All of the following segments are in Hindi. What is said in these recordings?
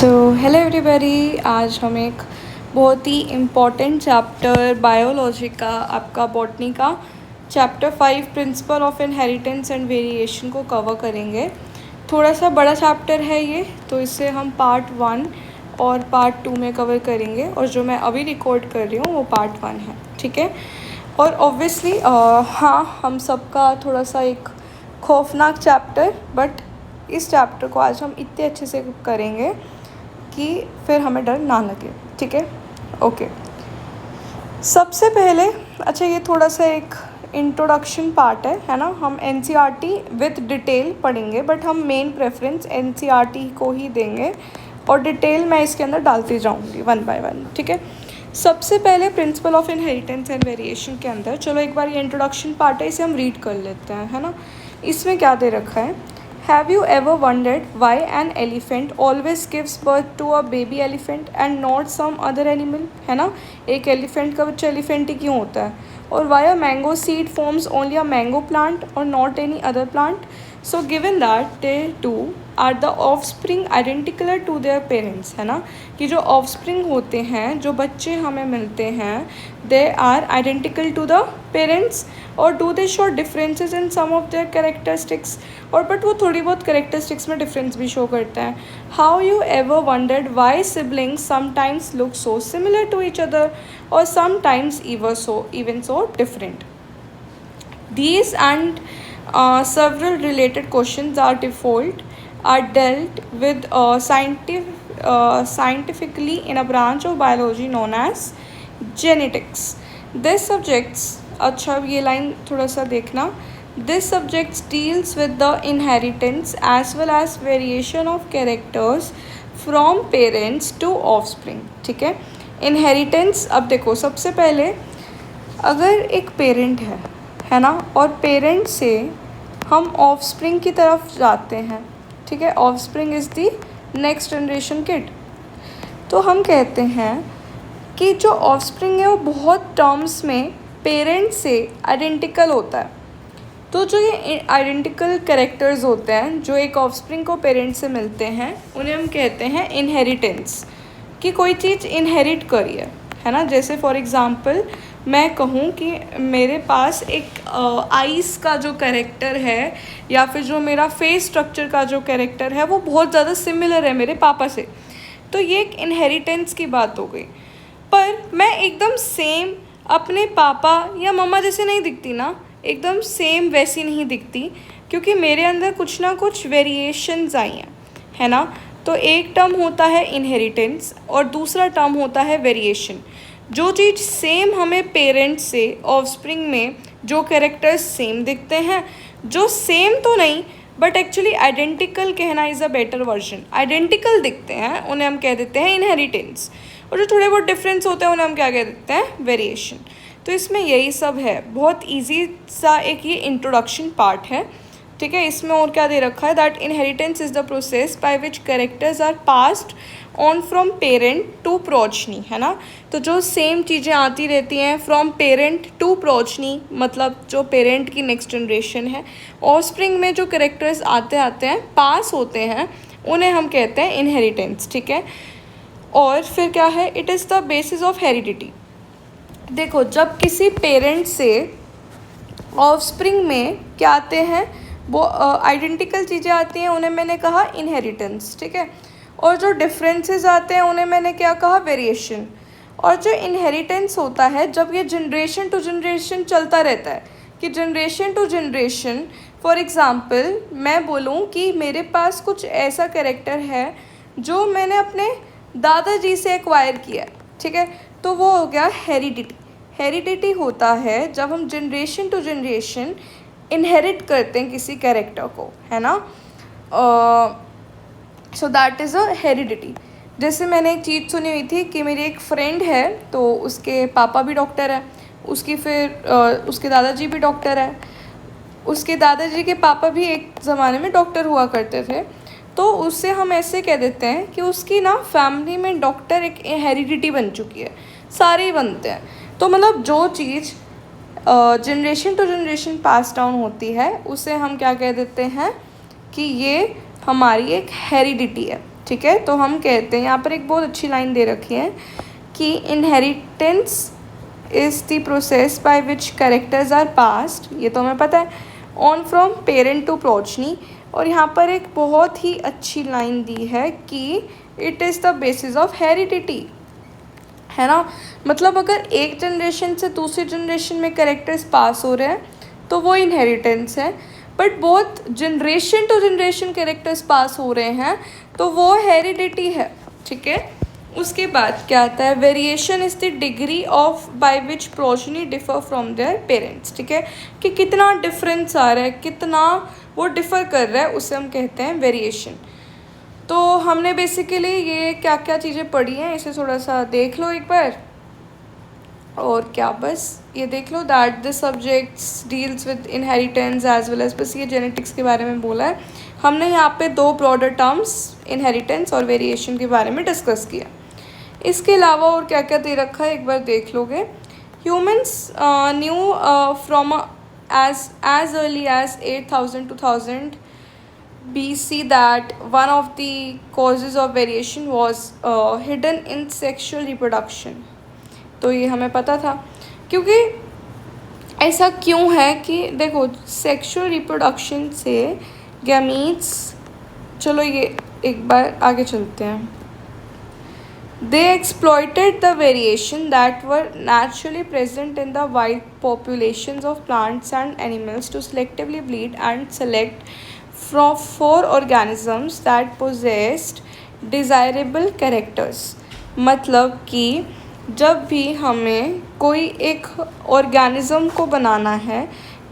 सो हेलो एवरीबॉडी, आज हम एक बहुत ही इम्पॉर्टेंट चैप्टर बायोलॉजी का, आपका बॉटनी का chapter 5 principle of inheritance and variation को कवर करेंगे। थोड़ा सा बड़ा चैप्टर है ये, तो इसे हम पार्ट 1 और पार्ट 2 में कवर करेंगे, और जो मैं अभी रिकॉर्ड कर रही हूँ वो पार्ट 1 है, ठीक है। और ऑब्वियसली हाँ, हम सबका थोड़ा सा एक खौफनाक चैप्टर, बट इस चैप्टर को आज हम इतने अच्छे से करेंगे कि फिर हमें डर ना लगे, ठीक है। ओके, सबसे पहले अच्छा, ये थोड़ा सा एक इंट्रोडक्शन पार्ट है ना। हम एनसीईआरटी विद डिटेल पढ़ेंगे, बट हम मेन प्रेफरेंस एनसीईआरटी को ही देंगे, और डिटेल मैं इसके अंदर डालती जाऊंगी वन बाय वन, ठीक है। सबसे पहले principle of inheritance and variation के अंदर, चलो एक बार ये इंट्रोडक्शन पार्ट है, इसे हम रीड कर लेते हैं, है ना। इसमें क्या दे रखा है? Have you ever wondered why an elephant always gives birth to a baby elephant and not some other animal? है ना, एक एलिफेंट का बच्चा एलिफेंट ही क्यों होता है? और why a mango seed forms only a mango plant or not any other plant? So given that they too are the offspring identical to their parents, है ना, कि जो offspring होते हैं, जो बच्चे हमें मिलते हैं, they are identical to the parents, और do they show differences in some of their characteristics, और बट वो थोड़ी बहुत characteristics में difference भी show करता है। How you ever wondered why siblings sometimes look so similar to each other or sometimes even so different? These and several related questions are dealt with scientifically in a branch of biology known as genetics. This subjects, अच्छा ये लाइन थोड़ा सा देखना, this subject deals with the inheritance as well as variation of characters from parents to offspring, ठीक है। inheritance, अब देखो सबसे पहले अगर एक पेरेंट है ना, और पेरेंट से हम ऑफस्प्रिंग की तरफ जाते हैं, ठीक है। Offspring is the next generation kid. तो हम कहते हैं कि जो ऑफस्प्रिंग है वो बहुत टर्म्स में पेरेंट से आइडेंटिकल होता है। तो जो ये आइडेंटिकल कैरेक्टर्स होते हैं जो एक ऑफस्प्रिंग को पेरेंट से मिलते हैं, उन्हें हम कहते हैं इनहेरिटेंस, कि कोई चीज़ इनहेरिट करी है ना। जैसे फॉर एग्ज़ाम्पल मैं कहूँ कि मेरे पास एक आइस का जो कैरेक्टर है, या फिर जो मेरा फेस स्ट्रक्चर का जो कैरेक्टर है, वो बहुत ज़्यादा सिमिलर है मेरे पापा से, तो ये एक इनहेरिटेंस की बात हो गई। पर मैं एकदम सेम अपने पापा या मम्मा जैसे नहीं दिखती ना, एकदम सेम वैसी नहीं दिखती, क्योंकि मेरे अंदर कुछ ना कुछ वेरिएशंस आई हैं, है ना। तो एक टर्म होता है इनहेरिटेंस और दूसरा टर्म होता है वेरिएशन। जो चीज़ सेम हमें पेरेंट्स से ऑफस्प्रिंग में जो कैरेक्टर्स सेम दिखते हैं, जो सेम तो नहीं बट एक्चुअली आइडेंटिकल कहना is a better version, identical दिखते हैं, उन्हें हम कह देते हैं इनहेरिटेंस, और जो थोड़े बहुत डिफरेंस होते हैं उन्हें हम क्या कह देते हैं? वेरिएशन। तो इसमें यही सब है, बहुत ईजी सा एक ये इंट्रोडक्शन पार्ट है, ठीक है। इसमें और क्या दे रखा है? That inheritance is the process by which characters are passed on from parent to progeny, है ना। तो जो सेम चीज़ें आती रहती हैं फ्रॉम पेरेंट टू प्रोचनी, मतलब जो पेरेंट की नेक्स्ट जनरेशन है, ऑफस्प्रिंग में जो कैरेक्टर्स आते हैं पास होते हैं, उन्हें हम कहते हैं इनहेरिटेंस, ठीक है। और फिर क्या है? It is the basis of heredity. देखो, जब किसी पेरेंट से ऑफस्प्रिंग में क्या आते हैं, वो आइडेंटिकल चीज़ें आती हैं, उन्हें मैंने कहा इनहेरिटेंस, ठीक है। और जो डिफरेंसेस आते हैं उन्हें मैंने क्या कहा? वेरिएशन। और जो इनहेरिटेंस होता है, जब ये जनरेशन टू जनरेशन चलता रहता है, कि generation to generation, for example मैं बोलूँ कि मेरे पास कुछ ऐसा कैरेक्टर है जो मैंने अपने दादाजी से एक्वायर किया है, ठीक है, तो वो हो गया हेरिडिटी। हेरिडिटी होता है जब हम जनरेशन टू जनरेशन इनहेरिट करते हैं किसी कैरेक्टर को, है ना। So that is a heredity. जैसे मैंने एक चीज़ सुनी हुई थी कि मेरी एक फ्रेंड है, तो उसके पापा भी डॉक्टर है, उसकी फिर उसके दादाजी भी डॉक्टर है, उसके दादाजी के पापा भी एक ज़माने में डॉक्टर हुआ करते थे। तो उससे हम ऐसे कह देते हैं कि उसकी ना फैमिली में डॉक्टर एक हेरिडिटी बन चुकी है, सारे ही बनते हैं। तो मतलब जो चीज़ generation to generation pass down होती है, उसे हम क्या कह देते हैं कि ये हमारी एक हेरिडिटी है, ठीक है। तो हम कहते हैं, यहाँ पर एक बहुत अच्छी लाइन दे रखी है कि inheritance is the process by which characters are passed, ये तो हमें पता है, on from parent to progeny. और यहाँ पर एक बहुत ही अच्छी लाइन दी है कि it is the basis of heredity, है ना। मतलब अगर एक जनरेशन से दूसरी जनरेशन में कैरेक्टर्स पास हो रहे हैं तो वो इनहेरिटेंस है, बट बहुत जनरेशन टू जनरेशन कैरेक्टर्स पास हो रहे हैं तो वो हेरिडिटी है, ठीक है। उसके बाद क्या आता है, variation is the degree of by which progeny differ from their parents, ठीक है, कि कितना डिफरेंस आ रहा है, कितना वो डिफ़र कर रहा है, उसे हम कहते हैं वेरिएशन। तो हमने बेसिकली ये क्या क्या चीज़ें पढ़ी हैं इसे थोड़ा सा देख लो एक बार, और क्या बस ये देख लो that the subjects deals with inheritance as well as, बस ये जेनेटिक्स के बारे में बोला है हमने यहाँ पे, दो ब्रॉडर टर्म्स इनहेरिटेंस और वेरिएशन के बारे में डिस्कस किया। इसके अलावा और क्या क्या दे रखा है एक बार देख लोगे। Humans new from as early as 8000 2000 BC that one of the causes of variation was hidden in sexual reproduction। तो ये हमें पता था, क्योंकि ऐसा क्यों है कि देखो सेक्सुअल रिप्रोडक्शन से गैमीट्स, चलो ये एक बार आगे चलते हैं। They exploited the variation that were naturally present in the wild populations of plants and animals to selectively breed and select for organisms that possessed desirable characters। मतलब कि जब भी हमें कोई एक ऑर्गेनिज्म को बनाना है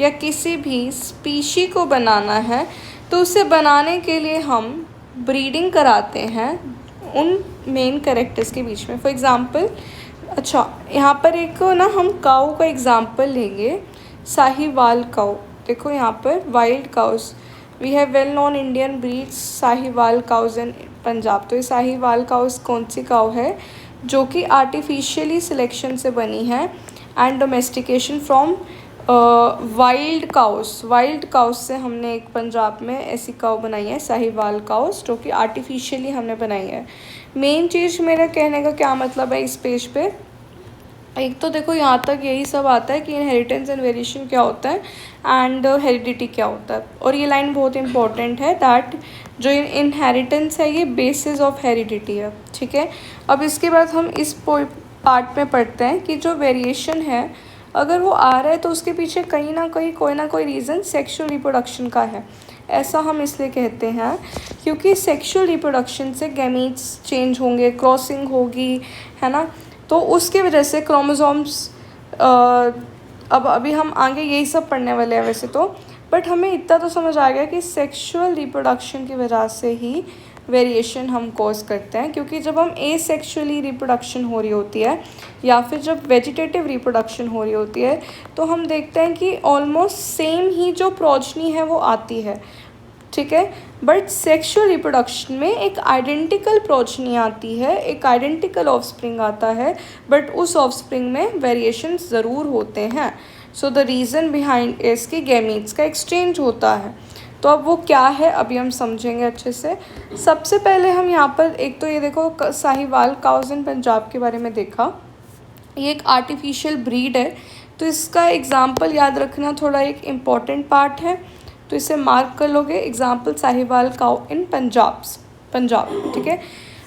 या किसी भी स्पीशी को बनाना है तो उसे बनाने के लिए हम ब्रीडिंग कराते हैं उन मेन कैरेक्टर्स के बीच में। फॉर एग्ज़ाम्पल, अच्छा यहाँ पर एक ना हम काऊ का एग्ज़ाम्पल लेंगे, साहिवाल काऊ। देखो यहाँ पर wild cows, we have well known Indian breeds Sahiwal cows in Punjab. तो ये साहिवाल काउस कौन सी काऊ है जो कि आर्टिफिशियली सिलेक्शन से बनी है and domestication from wild cows से हमने एक पंजाब में ऐसी काऊ बनाई है साहिवाल काउस जो कि आर्टिफिशियली हमने बनाई है। मेन चीज़ मेरा कहने का क्या मतलब है इस पेज पे, एक तो देखो यहाँ तक यही सब आता है कि इनहेरिटेंस एंड वेरिएशन क्या होता है एंड हेरिडिटी क्या होता है। और ये लाइन बहुत इंपॉर्टेंट है दैट जो इनहेरिटेंस है ये बेसिस ऑफ हेरिडिटी है, ठीक है। अब इसके बाद हम इस पार्ट में पढ़ते हैं कि जो वेरिएशन है अगर वो आ रहा है तो उसके पीछे कहीं ना कहीं कोई ना कोई रीज़न सेक्सुअल रिप्रोडक्शन का है। ऐसा हम इसलिए कहते हैं क्योंकि सेक्सुअल रिप्रोडक्शन से गैमीट्स चेंज होंगे, क्रॉसिंग होगी, है ना। तो उसकी वजह से क्रोमोसोम्स, अब अभी हम आगे यही सब पढ़ने वाले हैं वैसे तो, बट हमें इतना तो समझ आ गया कि सेक्सुअल रिप्रोडक्शन की वजह से ही वेरिएशन हम कॉज करते हैं। क्योंकि जब हम एसेक्सुअली रिप्रोडक्शन हो रही होती है या फिर जब वेजिटेटिव रिप्रोडक्शन हो रही होती है तो हम देखते हैं कि ऑलमोस्ट सेम ही जो प्रोजनी है वो आती है, ठीक है। बट सेक्सुअल रिप्रोडक्शन में एक आइडेंटिकल प्रोजनी आती है, एक आइडेंटिकल ऑफस्प्रिंग आता है, बट उस ऑफस्प्रिंग में वेरिएशंस ज़रूर होते हैं। सो द रीज़न बिहाइंड इसके गैमीट्स का एक्सचेंज होता है। तो अब वो क्या है अभी हम समझेंगे अच्छे से। सबसे पहले हम यहाँ पर एक तो ये देखो साहिवाल काउज इन पंजाब के बारे में देखा, ये एक आर्टिफिशियल ब्रीड है। तो इसका एग्ज़ाम्पल याद रखना थोड़ा एक इम्पॉर्टेंट पार्ट है, तो इसे मार्क कर लोगे। एग्ज़ाम्पल साहिवाल काउ इन पंजाब, ठीक है।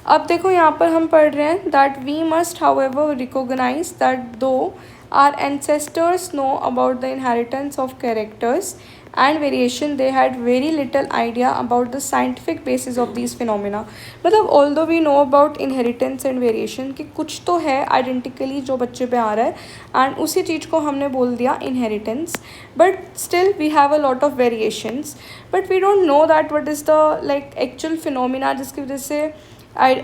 अब देखो यहाँ पर हम पढ़ रहे हैं that we must however recognise that though our ancestors know about the inheritance of characters and variation, they had very little idea about the scientific basis of these phenomena। मतलब although we know about inheritance and variation कि कुछ तो है identically जो बच्चे पे आ रहा है and उसी चीज़ को हमने बोल दिया inheritance, but still we have a lot of variations but we don't know that what is the like actual phenomena जिसकी वजह से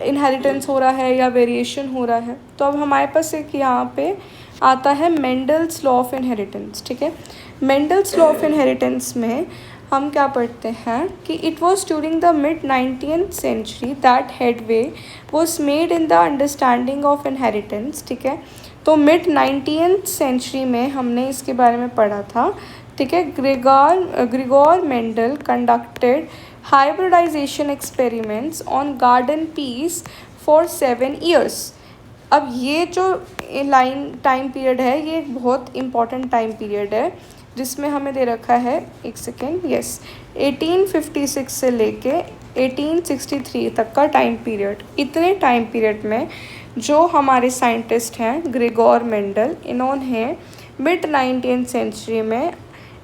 inheritance हो रहा है या variation हो रहा है। तो अब हमारे पास एक यहाँ पे आता है मेंडल्स लॉ ऑफ इनहेरिटेंस, ठीक है। मेंडल्स लॉ ऑफ इनहेरिटेंस में हम क्या पढ़ते हैं कि it was during the mid 19th century that headway was made in the understanding of inheritance, ठीक है। तो मिड 19th सेंचुरी में हमने इसके बारे में पढ़ा था, ठीक है। Grigor Mendel conducted hybridization experiments on garden peas for 7 years. अब ये जो लाइन टाइम पीरियड है ये एक बहुत इम्पॉर्टेंट टाइम पीरियड है जिसमें हमें दे रखा है, एक सेकेंड, यस, 1856 से लेके 1863 तक का टाइम पीरियड। इतने टाइम पीरियड में जो हमारे साइंटिस्ट हैं ग्रेगोर मेंडल, इन्होंने मिड 19th सेंचुरी में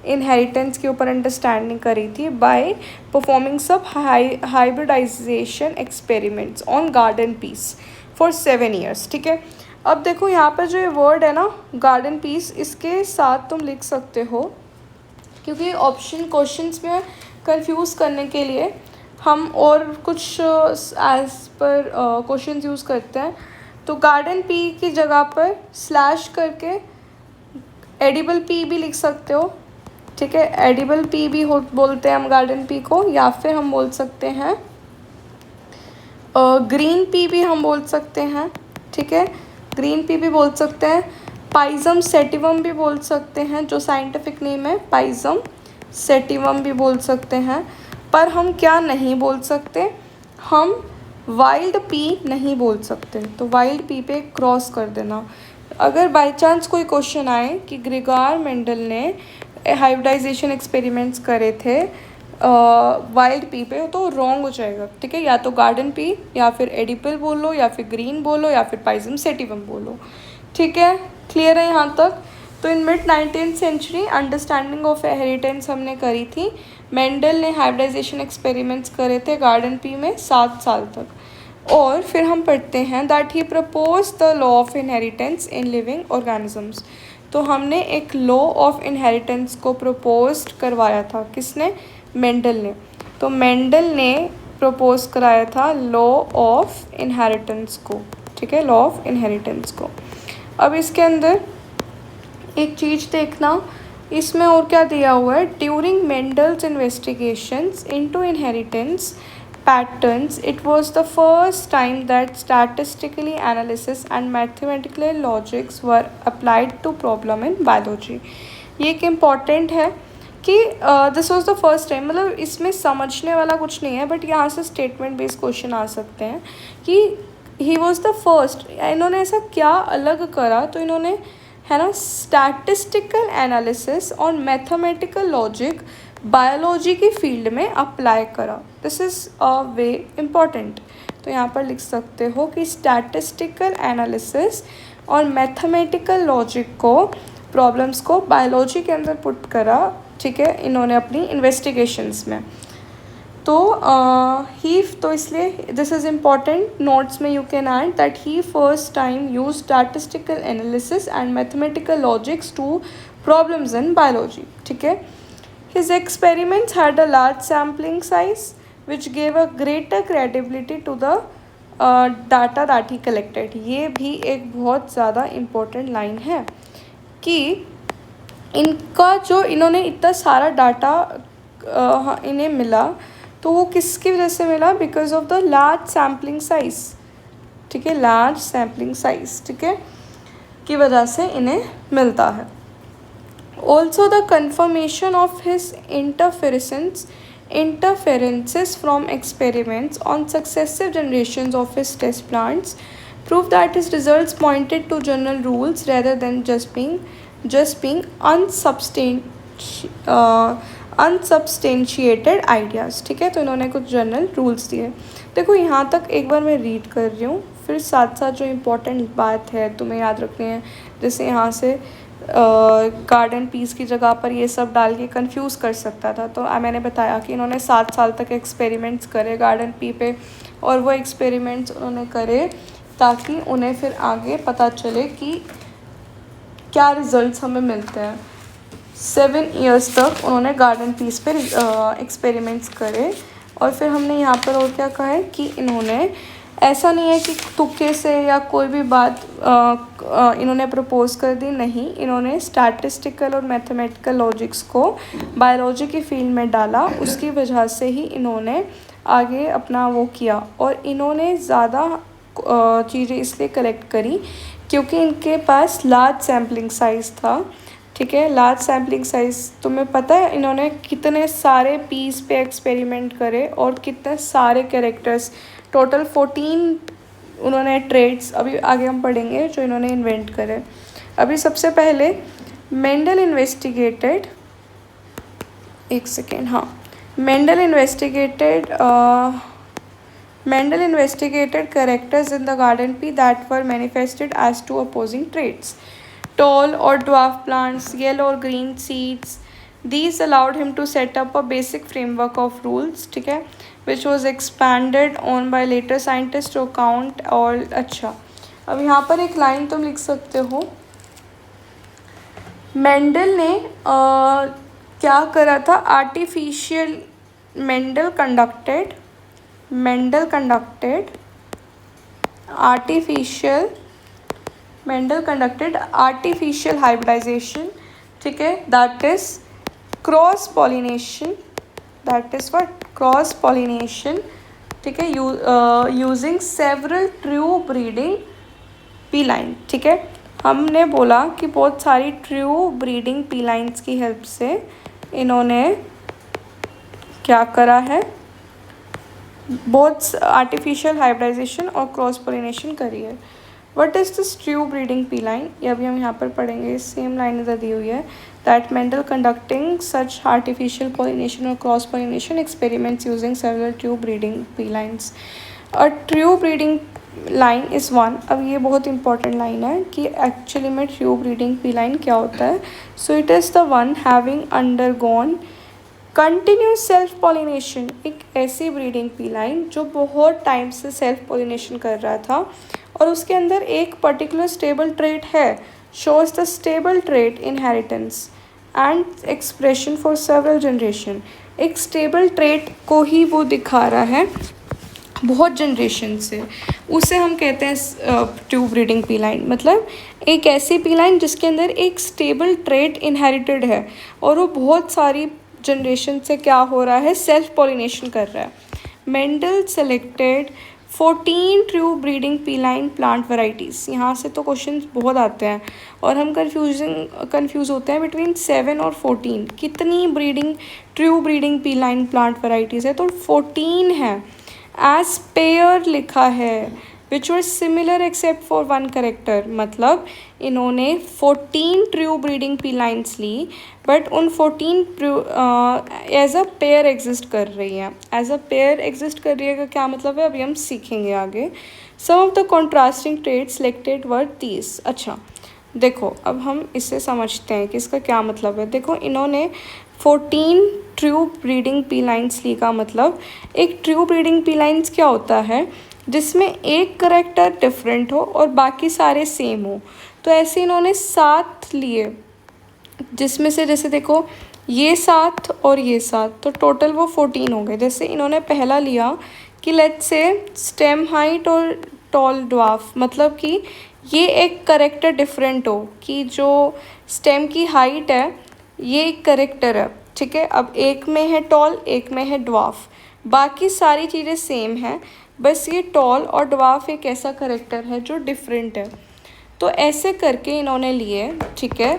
इनहेरिटेंस के ऊपर अंडरस्टैंडिंग करी थी बाय परफॉर्मिंग सब hybridization experiments on garden peas for 7 years। ठीक है, अब देखो यहाँ पर जो ये वर्ड है ना गार्डन पीस, इसके साथ तुम लिख सकते हो, क्योंकि ऑप्शन क्वेश्चंस में कंफ्यूज करने के लिए हम और कुछ एज पर क्वेश्चंस यूज़ करते हैं। तो गार्डन पी की जगह पर स्लैश करके एडिबल पी भी लिख सकते हो। ठीक है, एडिबल पी भी हो बोलते हैं हम गार्डन पी को, या फिर हम बोल सकते हैं ग्रीन पी भी हम बोल सकते हैं। ठीक है, ग्रीन पी भी बोल सकते हैं, पाइजम सेटिवम भी बोल सकते हैं, जो साइंटिफिक नेम है पाइजम सेटिवम भी बोल सकते हैं। पर हम क्या नहीं बोल सकते, हम वाइल्ड पी नहीं बोल सकते। तो वाइल्ड पी पे क्रॉस कर देना। अगर बाय चांस कोई क्वेश्चन आए कि ग्रेगोर मेंडल ने हाइब्रिडाइजेशन एक्सपेरिमेंट्स करे थे वाइल्ड पी पे, तो रॉन्ग हो जाएगा। ठीक है, या तो गार्डन पी या फिर एडिबल बोलो या फिर ग्रीन बोलो या फिर पाइजम सेटिवम बोलो। ठीक है, क्लियर है यहाँ तक। तो in mid 19th century understanding of heritance हमने करी थी। मेंडल ने हाइब्रिडाइजेशन एक्सपेरिमेंट्स करे थे गार्डन पी में 7 साल तक। और फिर हम पढ़ते हैं that he propose the law of inheritance in living organisms. तो हमने एक लॉ ऑफ इनहेरिटेंस को प्रपोज करवाया था, किसने, मेंडल ने। तो मेंडल ने प्रपोज कराया था लॉ ऑफ इनहेरिटेंस को। ठीक है, लॉ ऑफ इनहेरिटेंस को। अब इसके अंदर एक चीज़ देखना, इसमें और क्या दिया हुआ है, during Mendel's investigations into inheritance patterns, it was the first time that statistically analysis and mathematical logics were applied to problem in biology। ये एक इम्पॉर्टेंट है कि this was the first time, मतलब इसमें समझने वाला कुछ नहीं है, बट यहाँ से स्टेटमेंट बेस्ड क्वेश्चन आ सकते हैं कि ही वॉज द फर्स्ट। इन्होंने ऐसा क्या अलग करा, तो इन्होंने, है ना, स्टैटिस्टिकल एनालिसिस और मैथमेटिकल लॉजिक बायोलॉजी की फील्ड में अप्लाई करा। This is a way important. तो यहाँ पर लिख सकते हो कि स्टैटिस्टिकल एनालिसिस और मैथमेटिकल लॉजिक को, प्रॉब्लम्स को बायोलॉजी के अंदर पुट करा। ठीक है, इन्होंने अपनी इन्वेस्टिगेशंस में। तो इसलिए दिस इज़ इम्पॉर्टेंट, नोट्स में you can add that he first time use statistical analysis and mathematical logics to problems in biology. ठीक है, his experiments had a large sampling size which gave a greater credibility to the data that he collected। ये भी एक बहुत ज़्यादा इम्पोर्टेंट लाइन है कि इनका जो, इन्होंने इतना सारा डाटा इन्हें मिला, तो वो किसकी वजह से मिला, because of the large sampling size. ठीक है, लार्ज सैम्पलिंग साइज, ठीक है, की वजह से इन्हें मिलता है। Also the confirmation of his interferences from experiments on successive generations of his test plants proved that his results pointed to general rules rather than just being unsubstantiated ideas। ठीक है, तो इन्होंने कुछ जनरल रूल्स दिए। देखो यहाँ तक एक बार मैं रीड कर रही हूँ, फिर साथ साथ जो इम्पोर्टेंट बात है तुम्हें याद रखनी है, जैसे यहाँ से गार्डन पीस की जगह पर ये सब डाल के कंफ्यूज कर सकता था। तो मैंने बताया कि इन्होंने 7 साल तक एक्सपेरिमेंट्स करे गार्डन पी पे, और वो एक्सपेरिमेंट्स उन्होंने करे ताकि उन्हें फिर आगे पता चले कि क्या रिजल्ट्स हमें मिलते हैं। 7 years तक उन्होंने गार्डन पीस पे एक्सपेरिमेंट्स करे। और फिर हमने यहाँ पर और क्या कहा है कि इन्होंने, ऐसा नहीं है कि तुक्के से या कोई भी बात इन्होंने प्रपोज कर दी, नहीं, इन्होंने स्टैटिस्टिकल और मैथमेटिकल लॉजिक्स को बायोलॉजी की फील्ड में डाला, उसकी वजह से ही इन्होंने आगे अपना वो किया। और इन्होंने ज़्यादा चीज़ें इसलिए कलेक्ट करी क्योंकि इनके पास लार्ज सैम्पलिंग साइज़ था, ठीक है, लार्ज सैम्पलिंग साइज। तुम्हें पता है इन्होंने कितने सारे पीस पे एक्सपेरिमेंट करे और कितने सारे कैरेक्टर्स, टोटल 14 उन्होंने ट्रेड्स अभी आगे हम पढ़ेंगे जो इन्होंने इन्वेंट करे। अभी सबसे पहले मेंडल इन्वेस्टिगेटेड, एक सेकेंड, हाँ, Mendel investigated characters in the garden pea that were manifested as two opposing traits, tall or dwarf plants, yellow or green seeds. These allowed him to set up a basic framework of rules, ठीक है, which was expanded on by later scientists to account all। अच्छा, अब यहाँ पर एक लाइन तुम लिख सकते हो, मेंडल ने क्या करा था, artificial Mendel conducted artificial hybridization, ठीक है, दैट इज क्रॉस पॉलिनेशन, ठीक है, using several true breeding pea line. ठीक है, हमने बोला कि बहुत सारी ट्रू ब्रीडिंग पी लाइन्स की हेल्प से इन्होंने क्या करा है, बहुत आर्टिफिशियल हाइब्रिडाइजेशन और क्रॉस पोलिनेशन करी है। What is this true breeding pea line, ये अभी हम यहाँ पर पढ़ेंगे, सेम लाइन इधर दी हुई है, that Mendel conducting such artificial pollination और cross pollination experiments using several true breeding pea lines. A true breeding line is one. अब ये बहुत इंपॉर्टेंट लाइन है कि एक्चुअली में ट्रू ब्रीडिंग पी लाइन क्या होता है। So it is the one having undergone continuous self pollination, एक ऐसी ब्रीडिंग पी लाइन जो बहुत टाइम से सेल्फ पॉलिनेशन कर रहा था और उसके अंदर एक पर्टिकुलर स्टेबल ट्रेट है, shows the stable trait inheritance and expression for several generation. एक स्टेबल ट्रेट को ही वो दिखा रहा है बहुत जनरेशन से, उसे हम कहते हैं ट्रू ब्रीडिंग पी लाइन। मतलब एक ऐसी पी लाइन जिसके अंदर एक स्टेबल ट्रेट इनहेरिटेड है और वो बहुत सारी जनरेशन से क्या हो रहा है, सेल्फ पॉलिनेशन कर रहा है। Mendel selected 14 true breeding pea line plant varieties. यहाँ से तो क्वेश्चंस बहुत आते हैं और हम कंफ्यूज होते हैं बिटवीन 7 और 14, कितनी true breeding pea line plant varieties है, तो 14 है। एज पेयर लिखा है which were similar except for one character, मतलब इन्होंने 14 ट्रू ब्रीडिंग पी लाइन्स ली बट उन 14 एज अ पेयर एग्जिस्ट कर रही है। एज अ पेयर एग्जिस्ट कर रही है का क्या मतलब है, अभी हम सीखेंगे आगे। Some of the contrasting trait selected were तीस। अच्छा देखो, अब हम इससे समझते हैं कि इसका क्या मतलब है। देखो, इन्होंने 14 ट्रू ब्रीडिंग पी लाइन्स ली का मतलब, एक ट्रू ब्रीडिंग पी लाइन्स क्या होता है, जिसमें एक करेक्टर डिफरेंट हो और बाकी सारे सेम हो। तो ऐसे इन्होंने 7 लिए, जिसमें से जैसे देखो ये 7 और ये 7, तो टोटल वो 14 हो गए। जैसे इन्होंने पहला लिया कि लेट्स से स्टेम हाइट और टॉल ड्वार्फ, मतलब कि ये एक करेक्टर डिफरेंट हो कि जो स्टेम की हाइट है ये एक करेक्टर है, ठीक है। अब एक में है टॉल, एक में है ड्वार्फ, बाकी सारी चीज़ें सेम हैं, बस ये टॉल और ड्वार्फ एक ऐसा करेक्टर है जो डिफरेंट है। तो ऐसे करके इन्होंने लिए, ठीक है,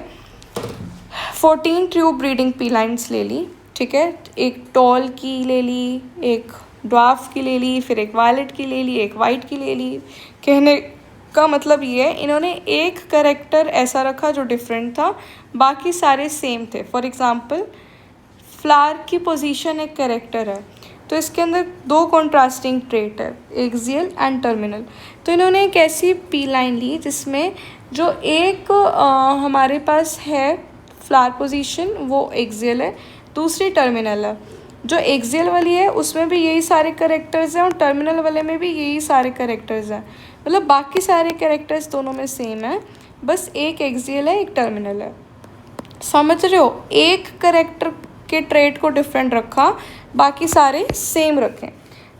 14 ट्रू ब्रीडिंग पी लाइन्स ले ली, ठीक है। एक टॉल की ले ली, एक ड्वार्फ की ले ली, फिर एक वायलेट की ले ली, एक वाइट की ले ली। कहने का मतलब ये है इन्होंने एक करेक्टर ऐसा रखा जो डिफरेंट था, बाकी सारे सेम थे। फॉर एग्ज़ाम्पल फ्लावर की पोजीशन एक करेक्टर है, तो इसके अंदर 2 कॉन्ट्रास्टिंग ट्रेट है, एक्सियल एंड टर्मिनल। तो इन्होंने एक ऐसी पी लाइन ली जिसमें जो एक हमारे पास है फ्लावर पोजीशन वो एक्सियल है, दूसरी टर्मिनल है। जो एक्सियल वाली है उसमें भी यही सारे करेक्टर्स हैं और टर्मिनल वाले में भी यही सारे करेक्टर्स हैं, मतलब बाकी सारे करेक्टर्स दोनों में सेम है, बस एक एक्सियल है एक टर्मिनल है। समझ रहे हो, एक करेक्टर के ट्रेट को डिफरेंट रखा, बाकी सारे सेम रखें।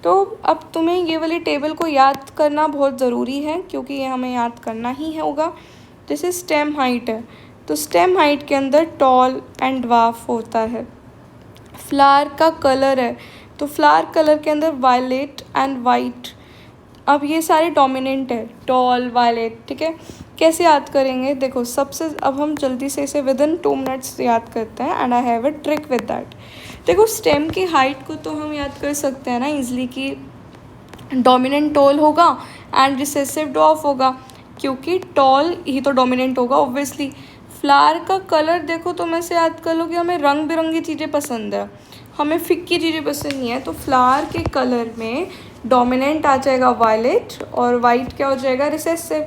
तो अब तुम्हें ये वाली टेबल को याद करना बहुत ज़रूरी है क्योंकि ये हमें याद करना ही होगा। जैसे स्टेम हाइट है, तो स्टेम हाइट के अंदर टॉल एंड ड्वार्फ होता है। फ्लावर का कलर है, तो फ्लावर कलर के अंदर वायलेट एंड वाइट, अब ये सारे डोमिनेंट है, टॉल वायलेट, ठीक है। कैसे याद करेंगे? देखो सबसे, अब हम जल्दी से इसे विद इन 2 मिनट्स याद करते हैं and I have a trick with that. देखो स्टेम की हाइट को तो हम याद कर सकते हैं ना इजली कि डोमिनेंट टॉल होगा एंड रिसेसिव ड्वार्फ होगा, क्योंकि टॉल ही तो डोमिनेंट होगा ऑब्वियसली। फ्लावर का कलर देखो तुम ऐसे याद कर लो कि हमें रंग बिरंगी चीज़ें पसंद है, हमें फिक्की चीज़ें पसंद नहीं है, तो फ्लावर के कलर में डोमिनेंट आ जाएगा वायलेट और वाइट क्या हो जाएगा? रिसेसिव।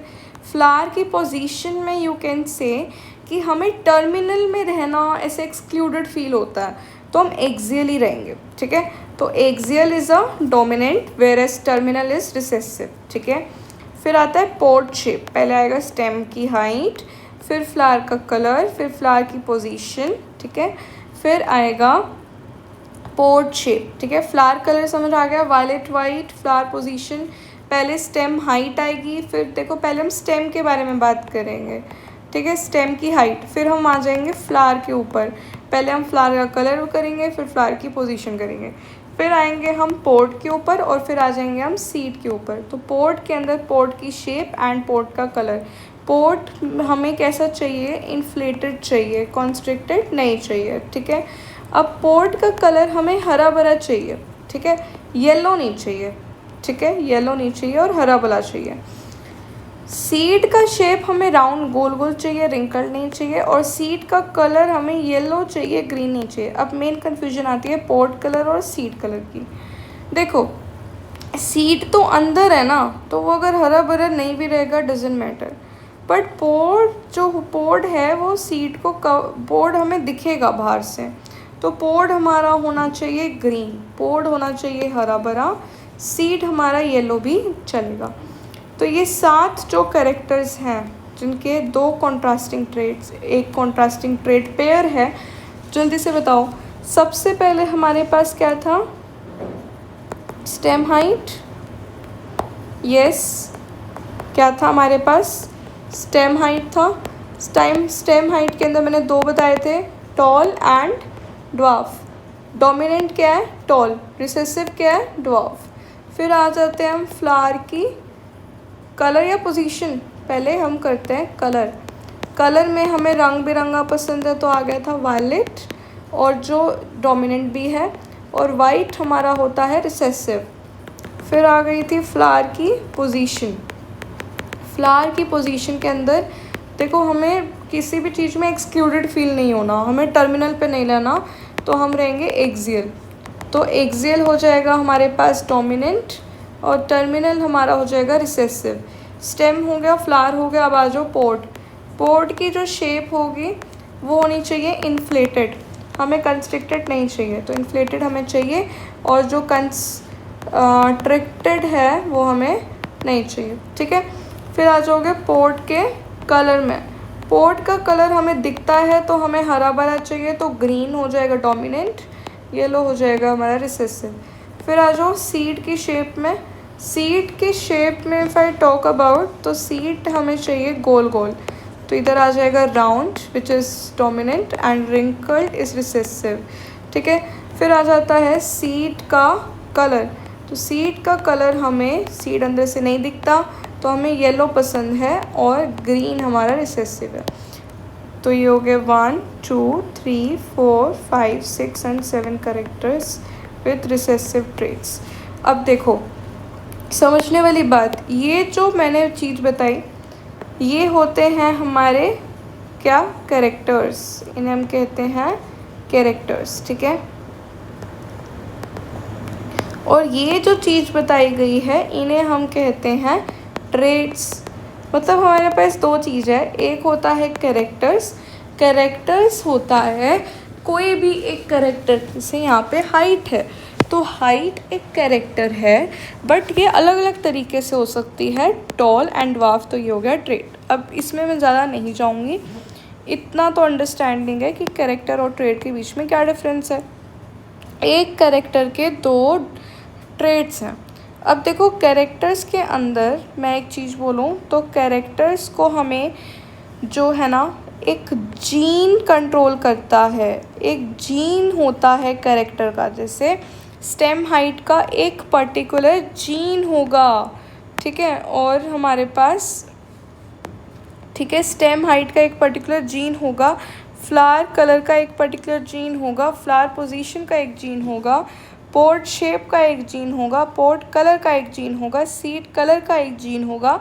फ्लावर की पोजीशन में यू कैन से कि हमें टर्मिनल में रहना ऐसे एक्सक्लूडेड फील होता है, तो हम एक्सियल ही रहेंगे, ठीक है। तो axial is a dominant where as terminal is recessive, ठीक है। फिर आता है पोड शेप, पहले आएगा स्टेम की हाइट, फिर फ्लावर का कलर, फिर फ्लावर की पोजीशन, ठीक है, फिर आएगा पोड शेप, ठीक है। फ्लावर कलर समझ आ गया, वायलेट वाइट, फ्लावर पोजीशन, पहले स्टेम हाइट आएगी, फिर देखो पहले हम स्टेम के बारे में बात करेंगे, ठीक है, स्टेम की हाइट, फिर हम आ जाएंगे फ्लावर के ऊपर, पहले हम फ्लावर का कलर करेंगे, फिर फ्लावर की पोजीशन करेंगे, फिर आएंगे हम पोड के ऊपर और फिर आ जाएंगे हम सीड के ऊपर। तो पोड के अंदर पोड की शेप एंड पोड का कलर। पोड हमें कैसा चाहिए? इन्फ्लेटेड चाहिए, कॉन्स्ट्रिक्टेड नहीं चाहिए, ठीक है। अब पोड का कलर हमें हरा भरा चाहिए, ठीक है, येलो नहीं चाहिए, ठीक है, येलो नहीं चाहिए और हरा भरा चाहिए। सीड का शेप हमें राउंड गोल गोल चाहिए, रिंकल नहीं चाहिए, और सीड का कलर हमें येलो चाहिए, ग्रीन नहीं चाहिए। अब मेन कन्फ्यूजन आती है पोड कलर और सीड कलर की। देखो सीड तो अंदर है ना, तो वो अगर हरा भरा नहीं भी रहेगा डजेंट मैटर, बट पोड जो पोड है वो सीड को पोड हमें दिखेगा बाहर से, तो पोड हमारा होना चाहिए ग्रीन, पोड होना चाहिए हरा भरा, सीड हमारा येलो भी चलेगा। तो ये 7 जो कैरेक्टर्स हैं जिनके 2 कॉन्ट्रास्टिंग ट्रेड्स, एक कॉन्ट्रास्टिंग ट्रेड पेयर है, जल्दी से बताओ। सबसे पहले हमारे पास क्या था? स्टेम हाइट, यस, क्या था हमारे पास? स्टेम हाइट था। स्टेम हाइट के अंदर मैंने 2 बताए थे, टॉल एंड ड्वार्फ। डोमिनेंट क्या है? टॉल, रिसेसिव क्या है? ड्वार्फ। फिर आ जाते हैं हम फ्लावर की कलर या पोजीशन, पहले हम करते हैं कलर। कलर में हमें रंग बिरंगा पसंद है, तो आ गया था वायलेट, और जो डोमिनेंट भी है, और वाइट हमारा होता है रिसेसिव। फिर आ गई थी फ्लावर की पोजीशन। फ्लावर की पोजीशन के अंदर देखो हमें किसी भी चीज़ में एक्सक्लूडेड फील नहीं होना, हमें टर्मिनल पे नहीं लेना, तो हम रहेंगे एक्सियल। तो एक्सियल हो जाएगा हमारे पास डोमिनेंट और टर्मिनल हमारा हो जाएगा रिसेसिव। स्टेम हो गया, फ्लावर हो गया, अब आ जाओ पोड। पोड की जो शेप होगी वो होनी चाहिए इन्फ्लेटेड, हमें कंस्ट्रिक्टेड नहीं चाहिए, तो इन्फ्लेटेड हमें चाहिए, और जो कंस्ट्रिक्टेड है वो हमें नहीं चाहिए, ठीक है। फिर आ जाओगे पोड के कलर में। पोड का कलर हमें दिखता है तो हमें हरा भरा चाहिए, तो ग्रीन हो जाएगा डोमिनेंट, येलो हो जाएगा हमारा रिसेसिव। फिर आ जाओ सीड की शेप में। सीड की शेप में इफ़ आई टॉक अबाउट, तो सीड हमें चाहिए गोल गोल, तो इधर आ जाएगा round which is dominant and wrinkled is recessive, ठीक है। फिर आ जाता है सीड का कलर। तो सीड का कलर हमें, सीड अंदर से नहीं दिखता, तो हमें येलो पसंद है और ग्रीन हमारा रिसेसिव है। तो ये हो गए 1 2 3 4 5 6 and 7 characters with recessive traits. अब देखो समझने वाली बात, ये जो मैंने चीज़ बताई ये होते हैं हमारे क्या? कैरेक्टर्स, इन्हें हम कहते हैं कैरेक्टर्स, ठीक है। और ये जो चीज़ बताई गई है इन्हें हम कहते हैं ट्रेट्स। मतलब हमारे पास 2 चीज़ है, एक होता है कैरेक्टर्स। कैरेक्टर्स होता है कोई भी एक कैरेक्टर, जैसे यहाँ पे हाइट है, तो हाइट एक कैरेक्टर है, बट ये अलग अलग तरीके से हो सकती है, टॉल एंड ड्वार्फ, तो ये हो गया ट्रेट। अब इसमें मैं ज़्यादा नहीं जाऊँगी, इतना तो अंडरस्टैंडिंग है कि कैरेक्टर और ट्रेट के बीच में क्या डिफरेंस है। एक कैरेक्टर के 2 ट्रेट्स हैं। अब देखो कैरेक्टर्स के अंदर मैं एक चीज़ बोलूँ तो कैरेक्टर्स को हमें जो है ना एक जीन कंट्रोल करता है, एक जीन होता है कैरेक्टर का, जैसे स्टेम हाइट का एक पर्टिकुलर जीन होगा, ठीक है। और हमारे पास ठीक है। स्टेम हाइट का एक पर्टिकुलर जीन होगा, फ्लावर कलर का एक पर्टिकुलर जीन होगा, फ्लावर पोजीशन का एक जीन होगा, पोर्ट शेप का एक जीन होगा, पोर्ट कलर का एक जीन होगा, सीड कलर का एक जीन होगा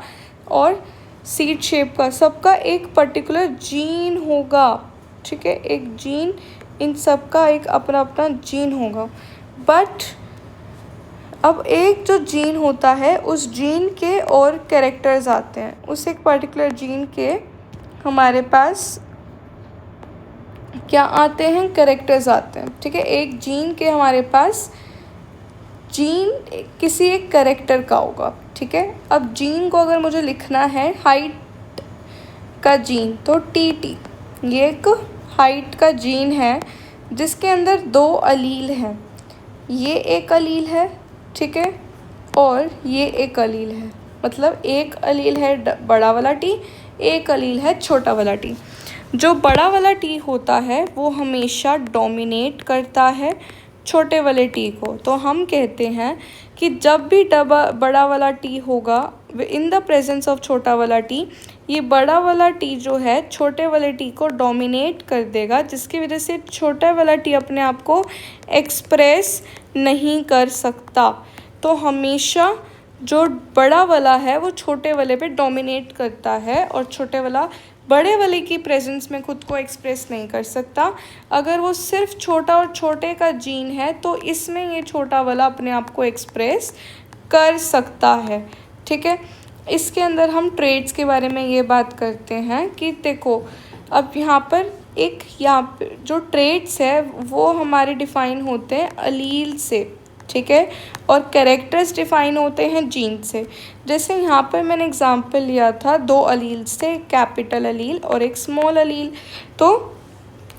और सीड शेप का, सबका एक पर्टिकुलर जीन होगा। ठीक है, एक जीन, इन सब का एक अपना अपना जीन होगा। बट अब एक जो जीन होता है उस जीन के और कैरेक्टर्स आते हैं, उस एक पर्टिकुलर जीन के हमारे पास क्या आते हैं, कैरेक्टर्स आते हैं। ठीक है, एक जीन के हमारे पास जीन किसी एक कैरेक्टर का होगा। ठीक है, अब जीन को अगर मुझे लिखना है हाइट का जीन तो टी, ये एक हाइट का जीन है जिसके अंदर 2 अलील हैं, ये एक अलील है, ठीक है, और ये एक अलील है। मतलब एक अलील है बड़ा वाला टी, एक अलील है छोटा वाला टी। जो बड़ा वाला टी होता है वो हमेशा डोमिनेट करता है छोटे वाले टी को। तो हम कहते हैं कि जब भी बड़ा वाला टी होगा इन द प्रेजेंस ऑफ छोटा वाला टी, ये बड़ा वाला टी जो है छोटे वाले टी को डोमिनेट कर देगा, जिसकी वजह से छोटा वाला टी अपने आप को एक्सप्रेस नहीं कर सकता। तो हमेशा जो बड़ा वाला है वो छोटे वाले पे डोमिनेट करता है और छोटे वाला बड़े वाले की प्रेजेंस में खुद को एक्सप्रेस नहीं कर सकता। अगर वो सिर्फ छोटा और छोटे का जीन है तो इसमें ये छोटा वाला अपने आप को एक्सप्रेस कर सकता है। ठीक है, इसके अंदर हम ट्रेड्स के बारे में ये बात करते हैं कि देखो अब यहाँ पर जो ट्रेड्स है वो हमारे डिफ़ाइन होते हैं अलील से। ठीक है, और कैरेक्टर्स डिफ़ाइन होते हैं जीन से। जैसे यहाँ पर मैंने एग्जांपल लिया था 2 अलील से, एक कैपिटल अलील और एक स्मॉल अलील। तो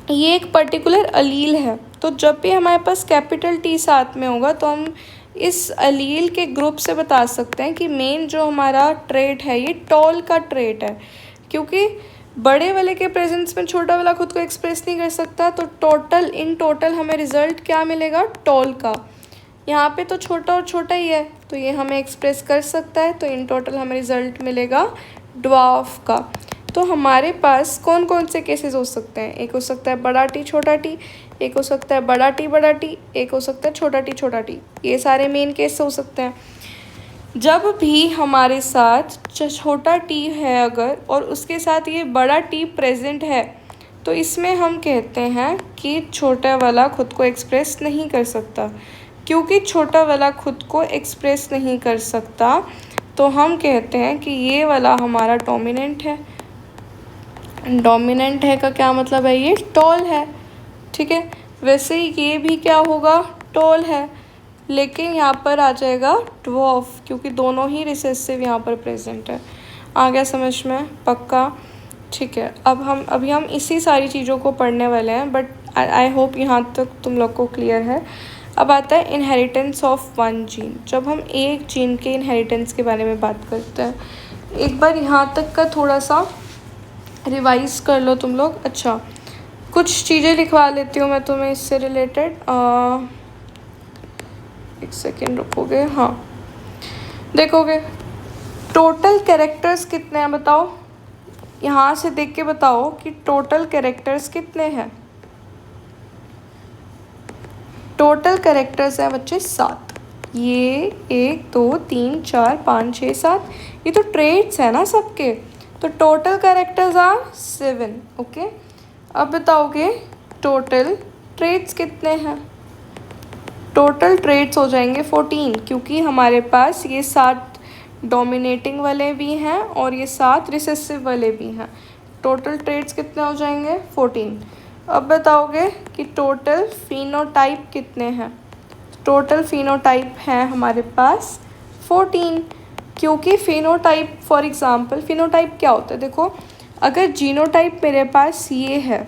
ये एक पर्टिकुलर अलील है, तो जब भी हमारे पास कैपिटल टी साथ में होगा तो हम इस अलील के ग्रुप से बता सकते हैं कि मेन जो हमारा ट्रेट है ये टॉल का ट्रेट है, क्योंकि बड़े वाले के प्रेजेंस में छोटा वाला खुद को एक्सप्रेस नहीं कर सकता। तो इन टोटल हमें रिजल्ट क्या मिलेगा, टॉल का। यहाँ पे तो छोटा और छोटा ही है तो ये हमें एक्सप्रेस कर सकता है, तो इन टोटल हमें रिजल्ट मिलेगा ड्वार्फ का। तो हमारे पास कौन कौन से केसेस हो सकते हैं, एक हो सकता है बड़ा टी छोटा टी, एक हो सकता है बड़ा टी, एक हो सकता है छोटा टी। ये सारे मेन केस हो सकते हैं। जब भी हमारे साथ छोटा टी है अगर और उसके साथ ये बड़ा टी प्रेजेंट है तो इसमें हम कहते हैं कि छोटा वाला खुद को एक्सप्रेस नहीं कर सकता। क्योंकि छोटा वाला खुद को एक्सप्रेस नहीं कर सकता तो हम कहते हैं कि ये वाला हमारा डोमिनेंट है। डोमिनेंट है का क्या मतलब है, ये टॉल है। ठीक है, वैसे ही ये भी क्या होगा, टॉल है, लेकिन यहाँ पर आ जाएगा ड्वार्फ, क्योंकि दोनों ही रिसेसिव यहाँ पर प्रेजेंट है। आ गया समझ में, पक्का। ठीक है, अभी हम इसी सारी चीज़ों को पढ़ने वाले हैं, बट आई होप यहाँ तक तुम लोग को क्लियर है। अब आता है इनहेरिटेंस ऑफ वन जीन। जब हम एक जीन के इनहेरिटेंस के बारे में बात करते हैं, एक बार यहाँ तक का थोड़ा सा रिवाइज कर लो तुम लोग। अच्छा, कुछ चीज़ें लिखवा लेती हूँ मैं तुम्हें इससे रिलेटेड। एक सेकेंड रुकोगे, हाँ देखोगे टोटल कैरेक्टर्स कितने हैं बताओ, यहाँ से देख के बताओ कि टोटल कैरेक्टर्स कितने हैं। टोटल कैरेक्टर्स हैं बच्चे 7। ये 1 2 3 4 5 6 7, ये तो ट्रेड्स है ना सबके, तो टोटल कैरेक्टर्स आर 7। ओके, अब बताओगे टोटल ट्रेड्स कितने हैं। टोटल ट्रेड्स हो जाएंगे 14, क्योंकि हमारे पास ये 7 डोमिनेटिंग वाले भी हैं और ये 7 रिसेसिव वाले भी हैं। टोटल ट्रेड्स कितने हो जाएंगे, 14। अब बताओगे कि टोटल फिनोटाइप कितने हैं। टोटल फिनोटाइप हैं हमारे पास 14, क्योंकि फिनोटाइप फॉर एग्जांपल फिनोटाइप क्या होता है, देखो अगर जीनोटाइप मेरे पास ये है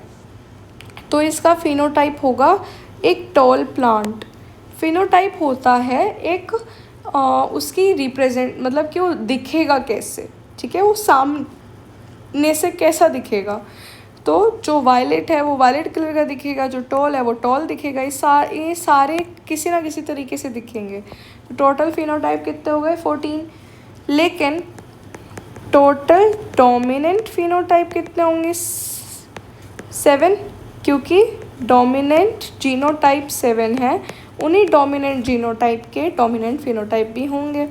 तो इसका फिनोटाइप होगा एक टॉल प्लांट। फिनोटाइप होता है एक उसकी रिप्रेजेंट, मतलब कि वो दिखेगा कैसे, ठीक है, वो सामने से कैसा दिखेगा। तो जो वायलेट है वो वायलेट कलर का दिखेगा, जो टॉल है वो टॉल दिखेगा। ये सारे किसी ना किसी तरीके से दिखेंगे। तो टोटल फिनोटाइप कितने हो गए, 14। लेकिन टोटल डोमिनेंट फिनोटाइप कितने होंगे? 7, क्योंकि डोमिनेंट जीनोटाइप 7 है, उन्हीं डोमिनेंट जीनोटाइप के डोमिनेंट फिनोटाइप भी होंगे।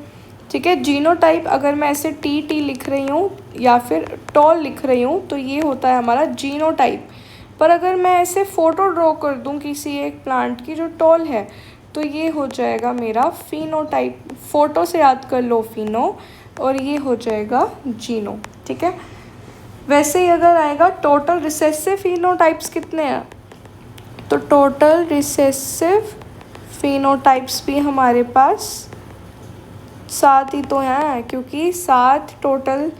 ठीक है, जीनोटाइप अगर मैं ऐसे टी लिख रही हूँ या फिर टॉल लिख रही हूँ तो ये होता है हमारा जीनोटाइप। पर अगर मैं ऐसे फ़ोटो ड्रॉ कर दूँ किसी एक प्लांट की जो टॉल है तो ये हो जाएगा मेरा फिनोटाइप। फ़ोटो से याद कर लो फिनो, और ये हो जाएगा जीनो। ठीक है, वैसे ही अगर आएगा टोटल रिसेसिव फिनोटाइप्स कितने हैं, तो टोटल रिसेसिव फिनोटाइप्स भी हमारे पास 7 ही तो हैं, क्योंकि 7 टोटल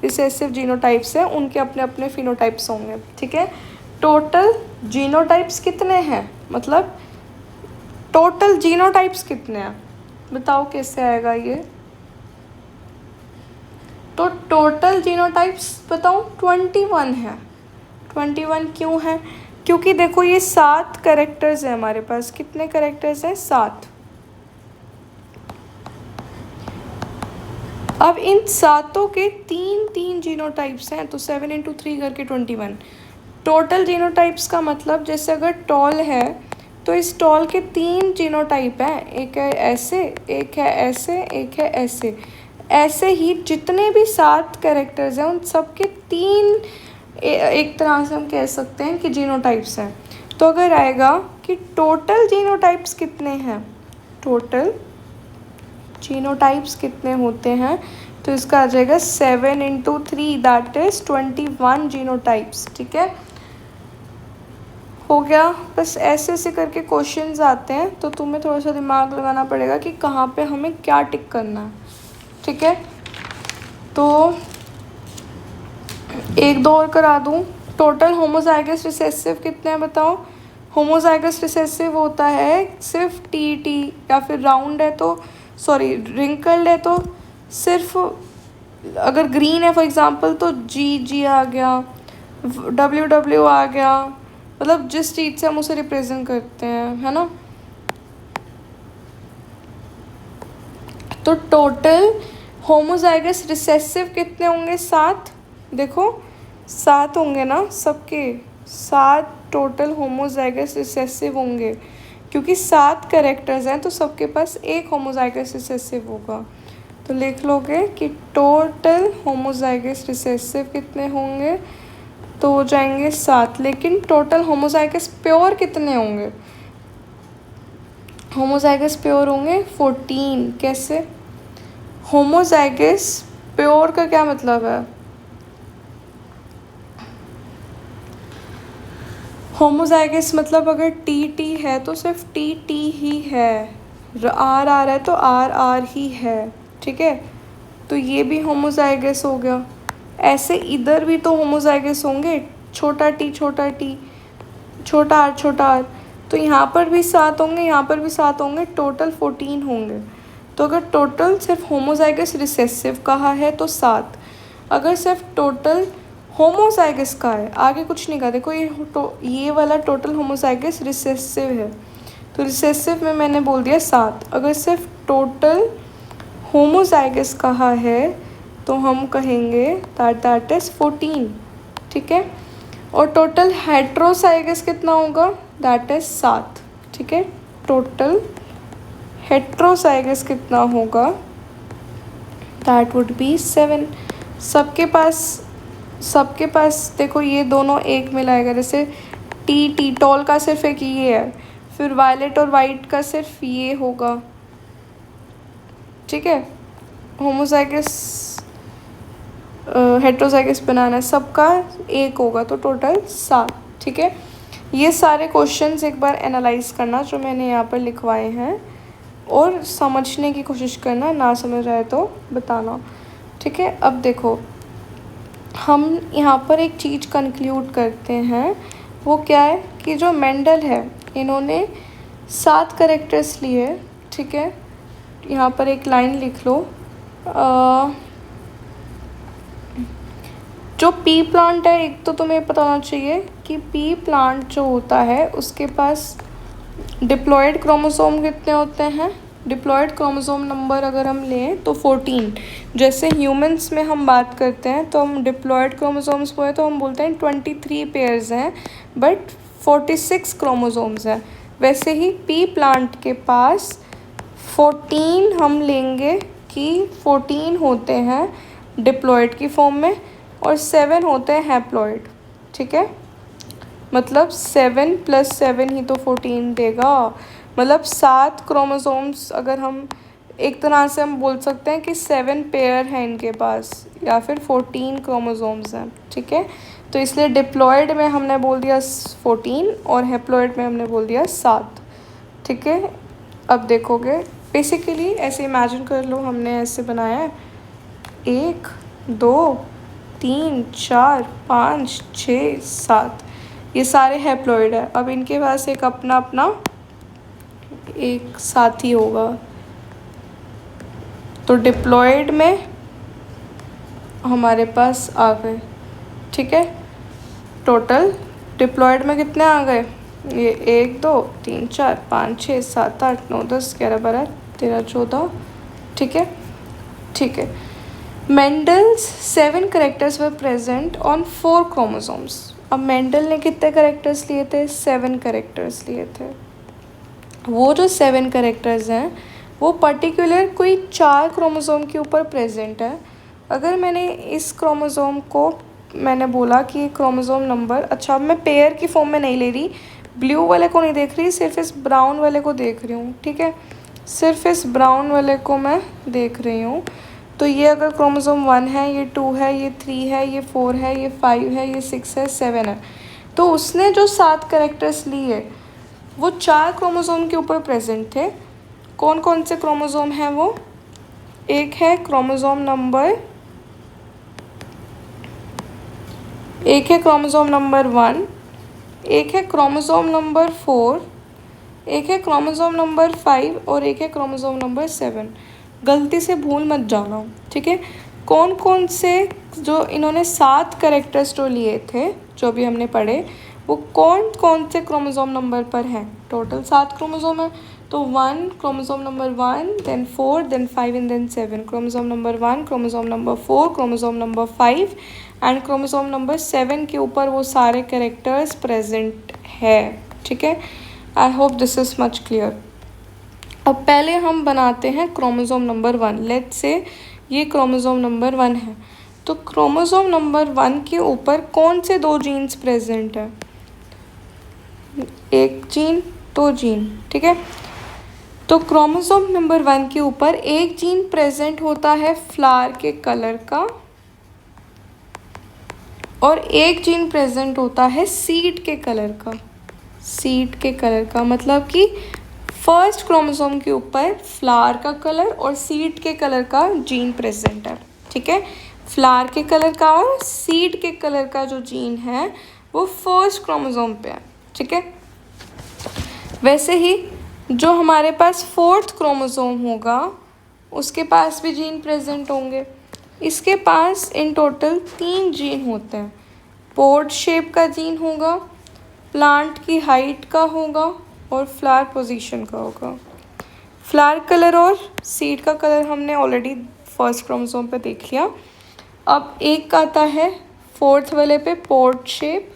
रिसेसिव जीनोटाइप्स हैं, उनके अपने अपने फिनोटाइप्स होंगे। ठीक है, टोटल जीनोटाइप्स कितने हैं, मतलब टोटल जीनोटाइप्स कितने हैं, बताओ कैसे आएगा ये। तो टोटल जीनोटाइप्स बताऊँ 21 है। 21 क्यों है? क्योंकि देखो ये 7 कैरेक्टर्स हैं हमारे पास। कितने कैरेक्टर्स हैं? 7। अब इन सातों के 3 जीनोटाइप्स हैं, तो 7 × 3 करके 21। टोटल जीनोटाइप्स का मतलब जैसे अगर टॉल है तो इस टॉल के 3 जीनोटाइप हैं, एक है ऐसे, एक है ऐसे, एक है ऐसे। ऐसे ही जितने भी 7 कैरेक्टर्स हैं उन सब के 3 एक तरह से हम कह सकते हैं कि जीनोटाइप्स हैं। तो अगर आएगा कि टोटल जीनोटाइप्स कितने हैं, टोटल जीनोटाइप्स कितने होते हैं, तो इसका आ जाएगा 7 × 3 दैट इज़ 21 जीनोटाइप्स। ठीक है, हो गया। बस ऐसे ऐसे करके क्वेश्चंस आते हैं, तो तुम्हें थोड़ा सा दिमाग लगाना पड़ेगा कि कहाँ पे हमें क्या टिक करना है। ठीक है, तो एक दो और करा दूँ। टोटल होमोजाइगस रिसेसिव कितने हैं बताओ। होमोजाइगस रिसेसिव होता है सिर्फ टी, या फिर राउंड है तो सॉरी रिंकल्ड है तो सिर्फ, अगर ग्रीन है फॉर एग्जांपल तो जी आ गया, डब्ल्यू आ गया, मतलब जिस चीज़ से हम उसे रिप्रेजेंट करते हैं, है ना। तो टोटल होमोजाइगस रिसेसिव कितने होंगे? 7। देखो 7 होंगे ना सबके, 7 टोटल होमोजाइगस रिसेसिव होंगे, क्योंकि 7 कैरेक्टर्स हैं तो सबके पास एक होमोजाइगस रिसेसिव होगा। तो लिख लोगे कि टोटल होमोजाइगस रिसेसिव कितने होंगे, तो हो जाएंगे 7। लेकिन टोटल होमोजाइगस प्योर कितने होंगे? होमोजाइगस प्योर होंगे 14। कैसे? होमोजाइगस प्योर का क्या मतलब है? होमोजाइगस मतलब अगर टी है तो सिर्फ टी ही है, आर है तो आर ही है। ठीक है, तो ये भी होमोजाइगस हो गया। ऐसे इधर भी तो होमोजाइगस होंगे, छोटा टी छोटा आर, तो यहाँ पर भी 7 होंगे, यहाँ पर भी 7 होंगे, टोटल 14 होंगे। तो अगर टोटल सिर्फ होमोजाइगस रिसेसिव कहा है तो 7, अगर सिर्फ टोटल होमोजाइगस का है, आगे कुछ नहीं कहा। देखो ये वाला टोटल होमोजाइगस रिसेसिव है, तो रिसेसिव में मैंने बोल दिया 7। अगर सिर्फ टोटल होमोजाइगस कहा है तो हम कहेंगे दैट इज़ 14। ठीक है, और टोटल हेट्रोजाइगस कितना होगा? That is 7। ठीक है, टोटल हेट्रोजाइगस कितना होगा? That would be 7। सबके पास देखो ये दोनों एक मिलाएगा, जैसे टी टॉल का सिर्फ एक ये है, फिर वायलेट और वाइट का सिर्फ ये होगा। ठीक है, होमोजाइगस हेट्रोजाइगस बनाना है, सबका एक होगा, तो टोटल 7। ठीक है, ये सारे क्वेश्चंस एक बार एनालाइज करना जो मैंने यहाँ पर लिखवाए हैं, और समझने की कोशिश करना, ना समझ आए तो बताना। ठीक है, अब देखो हम यहाँ पर एक चीज़ कंक्लूड करते हैं, वो क्या है कि जो मेंडल है इन्होंने 7 कैरेक्टर्स लिए। ठीक है, यहाँ पर एक लाइन लिख लो, जो पी प्लांट है, एक तो तुम्हें पता होना चाहिए कि पी प्लांट जो होता है उसके पास डिप्लॉयड क्रोमोसोम कितने होते हैं? डिप्लॉयड क्रोमोसोम नंबर अगर हम लें तो 14। जैसे ह्यूमंस में हम बात करते हैं तो हम डिप्लॉयड क्रोमोसोम्स को है तो हम बोलते हैं 23 पेयर्स हैं, बट 46 क्रोमोसोम्स हैं। वैसे ही पी प्लांट के पास 14 हम लेंगे कि 14 होते हैं डिप्लॉयड की फॉर्म में और 7 होते हैं हैप्लॉयड। ठीक है, मतलब 7 + 7 ही तो 14 देगा। मतलब 7 क्रोमोसोम्स, अगर हम एक तरह से हम बोल सकते हैं कि 7 पेयर हैं इनके पास, या फिर 14 क्रोमोसोम्स हैं। ठीक है, तो इसलिए डिप्लॉयड में हमने बोल दिया 14 और हैप्लॉयड में हमने बोल दिया 7। ठीक है, अब देखोगे बेसिकली ऐसे इमेजिन कर लो, हमने ऐसे बनाया है 1 2 3 4 5 6 7, ये सारे हैप्लॉयड है। अब इनके पास एक अपना अपना एक साथी होगा, तो डिप्लॉयड में हमारे पास आ गए। ठीक है, टोटल डिप्लॉयड में कितने आ गए, ये 1 2 3 4 5 6 7 8 9 10 11 12 13 14। ठीक है, ठीक है। Mendel's 7 characters were present on 4 chromosomes. अब मेंडल ने कितने करेक्टर्स लिए थे, 7 करेक्टर्स लिए थे। वो जो 7 करेक्टर्स हैं वो पर्टिकुलर कोई 4 क्रोमोसोम के ऊपर प्रेजेंट है। अगर मैंने इस क्रोमोसोम को मैंने बोला कि क्रोमोसोम नंबर, अच्छा अब मैं पेयर की फॉर्म में नहीं ले रही, ब्लू वाले को नहीं देख रही, सिर्फ इस ब्राउन वाले को देख रही हूँ। ठीक है, सिर्फ इस ब्राउन वाले को मैं देख रही हूँ। तो ये अगर क्रोमोसोम 1 है, ये 2 है, ये 3 है, ये 4 है, ये 5 है, ये 6 है, 7 है, तो उसने जो 7 करेक्टर्स लिए वो 4 क्रोमोसोम के ऊपर प्रेजेंट थे। कौन कौन से क्रोमोसोम हैं वो, एक है क्रोमोसोम नंबर 1, एक है क्रोमोसोम नंबर 4, एक है क्रोमोसोम नंबर 5 और एक है क्रोमोसोम नंबर 7। गलती से भूल मत जाना। ठीक है, कौन कौन से जो इन्होंने 7 करेक्टर्स जो लिए थे जो भी हमने पढ़े, वो कौन कौन से क्रोमोसोम नंबर पर हैं। टोटल 7 क्रोमोसोम है, तो 1 chromosome number 1, then 4, then 5 and then 7। Chromosome number 1, chromosome number 4, chromosome number 5 and chromosome number 7 के ऊपर वो सारे करेक्टर्स प्रेजेंट है। ठीक है, I hope this is much clear. अब पहले हम बनाते हैं क्रोमोसोम नंबर 1। लेट्स से ये क्रोमोसोम नंबर 1 है, तो क्रोमोसोम नंबर 1 के ऊपर कौन से 2 जीन्स प्रेजेंट है, एक जीन 2 जीन। ठीक है, तो क्रोमोसोम नंबर 1 के ऊपर एक जीन प्रेजेंट होता है फ्लावर के कलर का और एक जीन प्रेजेंट होता है सीड के कलर का। सीड के कलर का मतलब कि फर्स्ट क्रोमोसोम के ऊपर फ्लावर का कलर और सीड के कलर का जीन प्रेजेंट है। ठीक है, फ्लावर के कलर का और सीड के कलर का जो जीन है वो फर्स्ट क्रोमोसोम पे है। ठीक है, वैसे ही जो हमारे पास 4th क्रोमोसोम होगा उसके पास भी जीन प्रेजेंट होंगे। इसके पास इन टोटल 3 जीन होते हैं। पोड शेप का जीन होगा, प्लांट की हाइट का होगा और फ्लावर पोजीशन का होगा। फ्लावर कलर और सीड का कलर हमने ऑलरेडी फर्स्ट क्रोमोसोम पे देख लिया। अब एक आता है 4th वाले पे पोड शेप।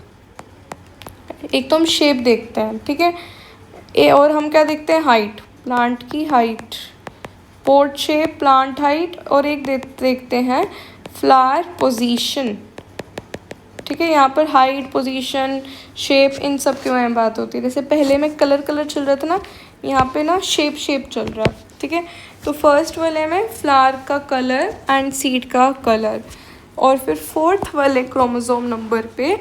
एक तो हम शेप देखते हैं, ठीक है, और हम क्या देखते हैं, हाइट, प्लांट की हाइट, पोड शेप, प्लांट हाइट, और एक देखते हैं फ्लावर पोजीशन। ठीक है, यहाँ पर हाइट, पोजीशन, शेप, इन सब के बारे में बात होती है। जैसे पहले में कलर चल रहा था ना, यहाँ पे ना शेप चल रहा है। ठीक है, तो फर्स्ट वाले में फ्लावर का कलर एंड सीड का कलर, और फिर 4th वाले क्रोमोसोम नंबर पे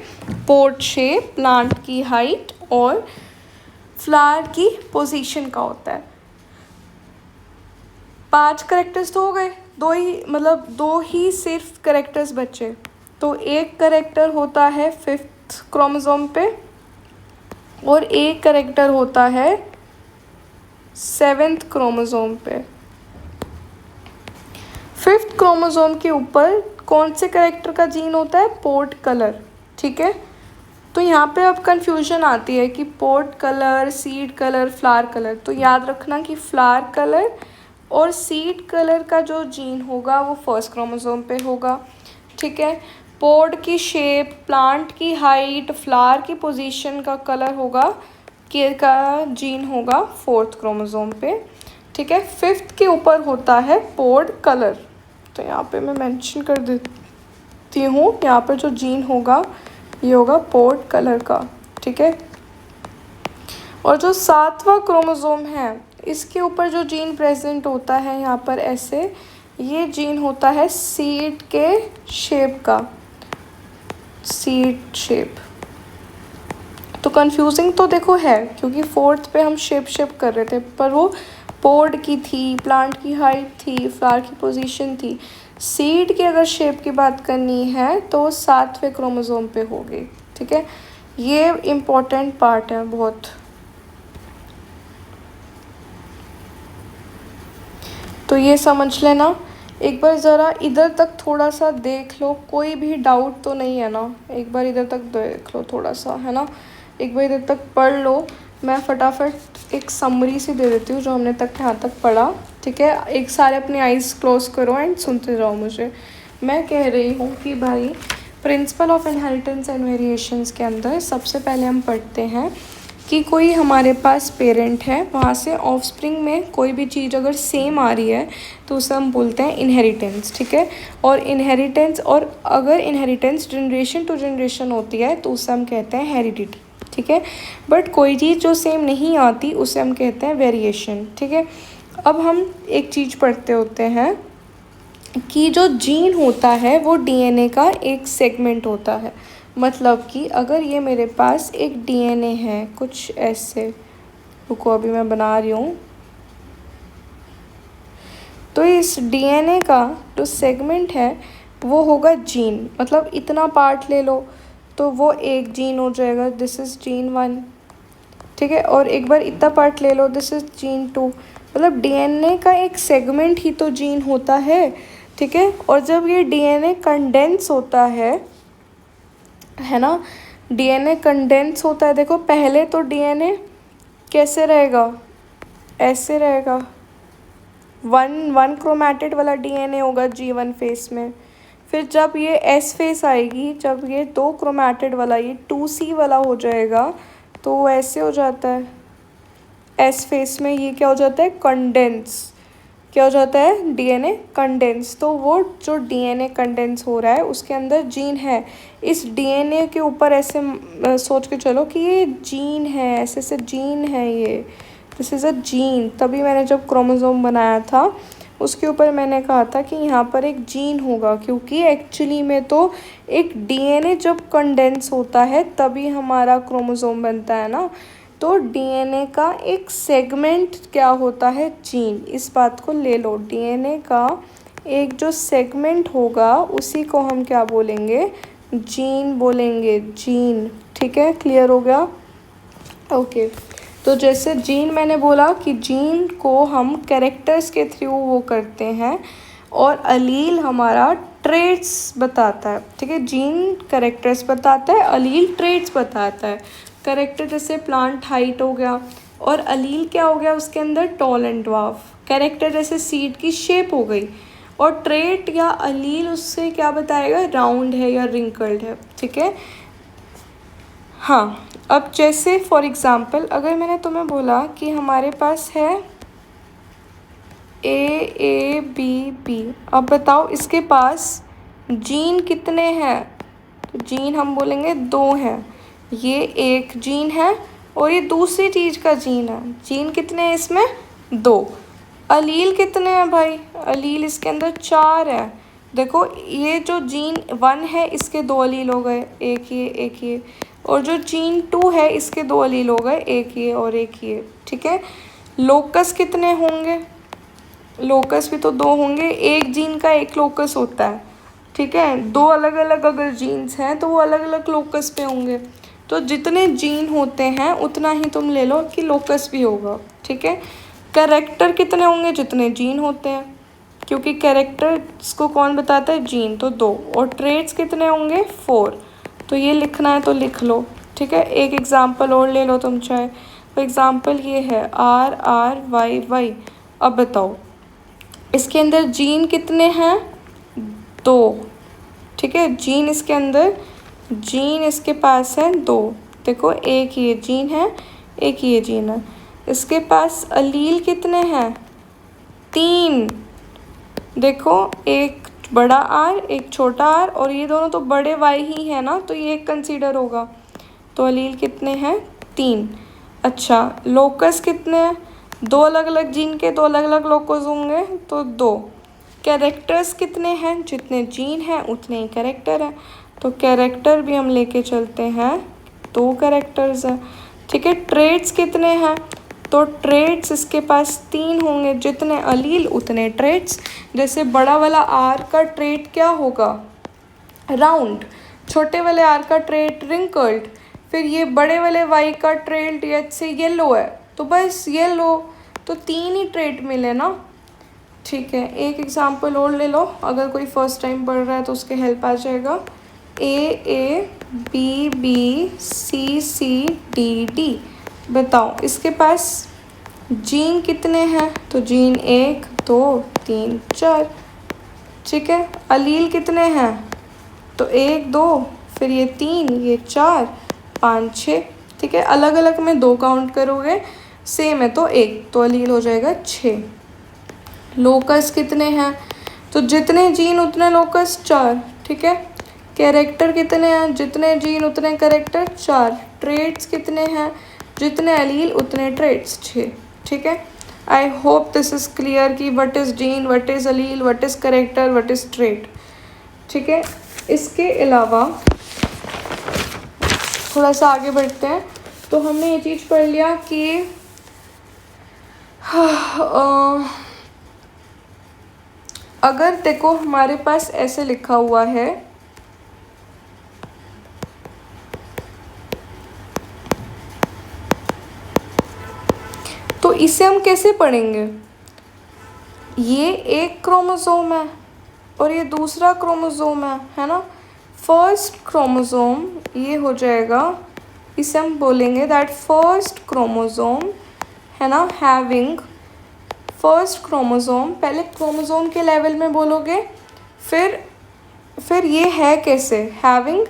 पोड शेप, प्लांट की हाइट और फ्लावर की पोजीशन का होता है। 5 करेक्टर्स तो हो गए, दो ही सिर्फ करेक्टर्स बचे। तो एक करेक्टर होता है 5th क्रोमोसोम पे और एक करेक्टर होता है 7th क्रोमोसोम पे। 5th क्रोमोसोम के ऊपर कौन से करेक्टर का जीन होता है, पोर्ट कलर। ठीक है, तो यहाँ पे अब कन्फ्यूजन आती है कि pod colour, seed colour, flower colour. तो याद रखना कि फ्लावर कलर और सीड कलर का जो जीन होगा वो फर्स्ट क्रोमोसोम पे होगा, ठीक है। पोड की शेप, प्लांट की हाइट, फ्लावर की पोजीशन का कलर होगा का जीन होगा फोर्थ क्रोमोसोम पे, ठीक है। फिफ्थ के ऊपर होता है पोड कलर। तो यहाँ पे मैं मेंशन कर देती हूँ, यहाँ पर जो जीन होगा ये होगा पोड कलर का, ठीक है। और जो सातवां क्रोमोसोम है इसके ऊपर जो जीन प्रेजेंट होता है यहाँ पर ऐसे, ये जीन होता है सीड के शेप का, सीड शेप। तो कंफ्यूजिंग तो देखो है क्योंकि फोर्थ पे हम शेप कर रहे थे, पर वो पोड की थी, प्लांट की हाइट थी, फ्लावर की पोजीशन थी। सीड की अगर शेप की बात करनी है तो सातवें क्रोमोसोम पे होगी, ठीक है। ये इम्पोर्टेंट पार्ट है बहुत। तो ये समझ लेना। एक बार ज़रा इधर तक थोड़ा सा देख लो, कोई भी डाउट तो नहीं है ना। एक बार इधर तक देख लो थोड़ा सा, है ना। एक बार इधर तक पढ़ लो। मैं फटाफट एक समरी सी दे देती हूँ जो हमने यहाँ तक पढ़ा, ठीक है। एक सारे अपनी आइज़ क्लोज करो एंड सुनते जाओ मुझे। मैं कह रही हूँ कि भाई principle of inheritance and variations के अंदर सबसे पहले हम पढ़ते हैं कि कोई हमारे पास पेरेंट है, वहाँ से ऑफस्प्रिंग में कोई भी चीज़ अगर सेम आ रही है तो उसे हम बोलते हैं इनहेरिटेंस, ठीक है। और इनहेरिटेंस, और अगर इनहेरिटेंस जनरेशन टू जनरेशन होती है तो उसे हम कहते हैं हेरिडिटी, ठीक है। बट कोई चीज़ जो सेम नहीं आती उसे हम कहते हैं वेरिएशन, ठीक है। अब हम एक चीज़ पढ़ते होते हैं कि जो जीन होता है वो डीएनए का एक सेगमेंट होता है। मतलब कि अगर ये मेरे पास एक डीएनए है कुछ ऐसे, रुको अभी मैं बना रही हूँ। तो इस डीएनए का जो सेगमेंट है वो होगा जीन। मतलब इतना पार्ट ले लो तो वो एक जीन हो जाएगा, दिस इज़ जीन 1, ठीक है। और एक बार इतना पार्ट ले लो, दिस इज़ जीन 2। मतलब डीएनए का एक सेगमेंट ही तो जीन होता है, ठीक है। और जब ये डीएनए कंडेंस होता है ना, डीएनए कंडेंस होता है। देखो पहले तो डीएनए कैसे रहेगा, ऐसे रहेगा, वन क्रोमैटिड वाला डीएनए होगा G1 फेस में। फिर जब ये S फेस आएगी, जब ये 2 क्रोमैटिड वाला, ये 2C वाला हो जाएगा तो वो ऐसे हो जाता है। S फेस में ये क्या हो जाता है, कंडेंस। क्या हो जाता है, डीएनए कंडेंस। तो वो जो डीएनए कंडेंस हो रहा है उसके अंदर जीन है। इस डीएनए के ऊपर ऐसे सोच के चलो कि ये जीन है, ऐसे ऐसे जीन है, ये दिस इज़ अ जीन। तभी मैंने जब क्रोमोसोम बनाया था उसके ऊपर मैंने कहा था कि यहाँ पर एक जीन होगा, क्योंकि एक्चुअली में तो एक डीएनए जब कंडेंस होता है तभी हमारा क्रोमोसोम बनता है ना। तो डीएनए का एक सेगमेंट क्या होता है, जीन। इस बात को ले लो, डीएनए का एक जो सेगमेंट होगा उसी को हम क्या बोलेंगे, जीन बोलेंगे, जीन, ठीक है। क्लियर हो गया, ओके। तो जैसे जीन मैंने बोला कि जीन को हम कैरेक्टर्स के थ्रू वो करते हैं और अलील हमारा ट्रेट्स बताता है, ठीक है। जीन कैरेक्टर्स बताता है, अलील ट्रेट्स बताता है। कैरेक्टर जैसे प्लांट हाइट हो गया, और अलील क्या हो गया उसके अंदर, टॉल एंड ड्वार्फ। कैरेक्टर जैसे सीड की शेप हो गई, और ट्रेट या अलील उससे क्या बताएगा, राउंड है या रिंकल्ड है, ठीक है। हाँ, अब जैसे फॉर एग्ज़ाम्पल अगर मैंने तुम्हें बोला कि हमारे पास है AABB, अब बताओ इसके पास जीन कितने हैं। तो जीन हम बोलेंगे 2 हैं। ये एक जीन है और ये दूसरी चीज़ का जीन है। जीन कितने हैं इसमें, 2। अलील कितने हैं भाई, अलील इसके अंदर 4 है। देखो ये जो जीन 1 है इसके 2 अलील हो गए, एक ये, और जो जीन 2 है इसके 2 अलील हो गए, एक ये और एक ये, ठीक है। लोकस कितने होंगे, लोकस भी तो 2 होंगे। एक जीन का एक लोकस होता है, ठीक है। 2 अलग अलग अगर जीन्स हैं तो वो अलग अलग लोकस पे होंगे। तो जितने जीन होते हैं उतना ही तुम ले लो कि लोकस भी होगा, ठीक है। कैरेक्टर कितने होंगे, जितने जीन होते हैं, क्योंकि कैरेक्टर्स को कौन बताता है, जीन, तो 2। और ट्रेट्स कितने होंगे, 4। तो ये लिखना है तो लिख लो, ठीक है, एक एग्जाम्पल और ले लो तुम चाहे। तो एग्जाम्पल ये है RRYY। अब बताओ इसके अंदर जीन कितने हैं? 2। ठीक है, जीन इसके अंदर, जीन इसके पास है 2। देखो एक ये जीन है, एक ये जीन है। इसके पास अलील कितने हैं? 3। देखो एक बड़ा आर, एक छोटा आर, और ये दोनों तो बड़े वाई ही है ना, तो ये एक कंसीडर होगा। तो अलील कितने हैं? 3। अच्छा, लोकस कितने हैं? 2 अलग अलग जीन के 2 अलग अलग लोकस होंगे, तो 2। कैरेक्टर्स कितने हैं? जितने जीन हैं उतने ही कैरेक्टर हैं, तो कैरेक्टर भी हम लेके चलते हैं, 2 कैरेक्टर्स हैं। ठीक है, ट्रेड्स कितने हैं? तो ट्रेड्स इसके पास 3 होंगे, जितने अलील उतने ट्रेड्स। जैसे बड़ा वाला आर का ट्रेड क्या होगा? राउंड। छोटे वाले आर का ट्रेड रिंकल्ड। फिर ये बड़े वाले वाई का ट्रेड जैसे येलो है, तो बस येलो। तो 3 ही ट्रेड मिले ना। ठीक है, एक एग्जांपल और ले लो, अगर कोई फर्स्ट टाइम पढ़ रहा है तो उसके हेल्प आ जाएगा। AABBCCDD। बताओ इसके पास जीन कितने हैं? तो जीन 1 2 3 4। ठीक है, अलील कितने हैं? तो 1 2, फिर ये 3, ये 4 5 6। ठीक है, अलग अलग में 2 काउंट करोगे, सेम है तो 1, तो अलील हो जाएगा 6। लोकस कितने हैं? तो जितने जीन उतने लोकस 4। ठीक है, कैरेक्टर कितने हैं? जितने जीन उतने कैरेक्टर 4। ट्रेड्स कितने हैं? जितने अलील उतने ट्रेड्स 6। ठीक है, I hope this is clear कि what is gene, what is allele, what is character, what is trait. ठीक है, इसके अलावा थोड़ा सा आगे बढ़ते हैं। तो हमने ये चीज़ पढ़ लिया कि अगर देखो हमारे पास ऐसे लिखा हुआ है, तो इसे हम कैसे पढ़ेंगे? ये एक क्रोमोसोम है और ये दूसरा क्रोमोसोम है ना। फर्स्ट क्रोमोसोम ये हो जाएगा, इसे हम बोलेंगे दैट फर्स्ट क्रोमोसोम है ना, हैविंग फर्स्ट क्रोमोसोम। पहले क्रोमोसोम के लेवल में बोलोगे, फिर ये है कैसे? हैविंग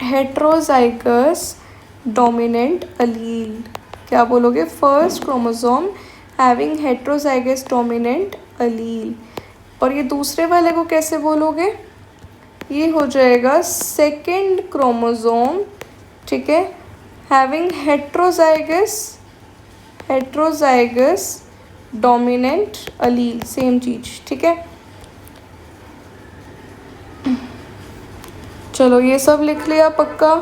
हेट्रोजाइगस डोमिनेंट अलील। क्या बोलोगे? First chromosome having heterozygous dominant अलील। और ये दूसरे वाले को कैसे बोलोगे? ये हो जाएगा सेकंड क्रोमोसोम। ठीक है, हैविंग हेट्रोजाइगस डोमिनेंट अलील, सेम चीज। ठीक है, चलो ये सब लिख लिया पक्का।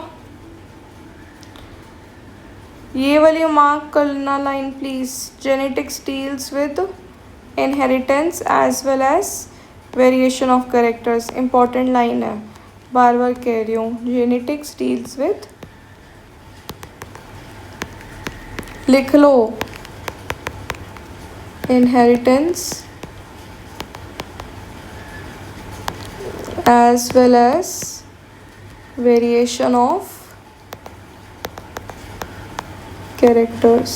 ये वाली मार्क करना line please. Genetics deals with inheritance as well as variation of characters. Important line है, बार बार कह रही हूँ। जेनेटिक्स डील्स विद, लिख लो, inheritance as well as variation of characters.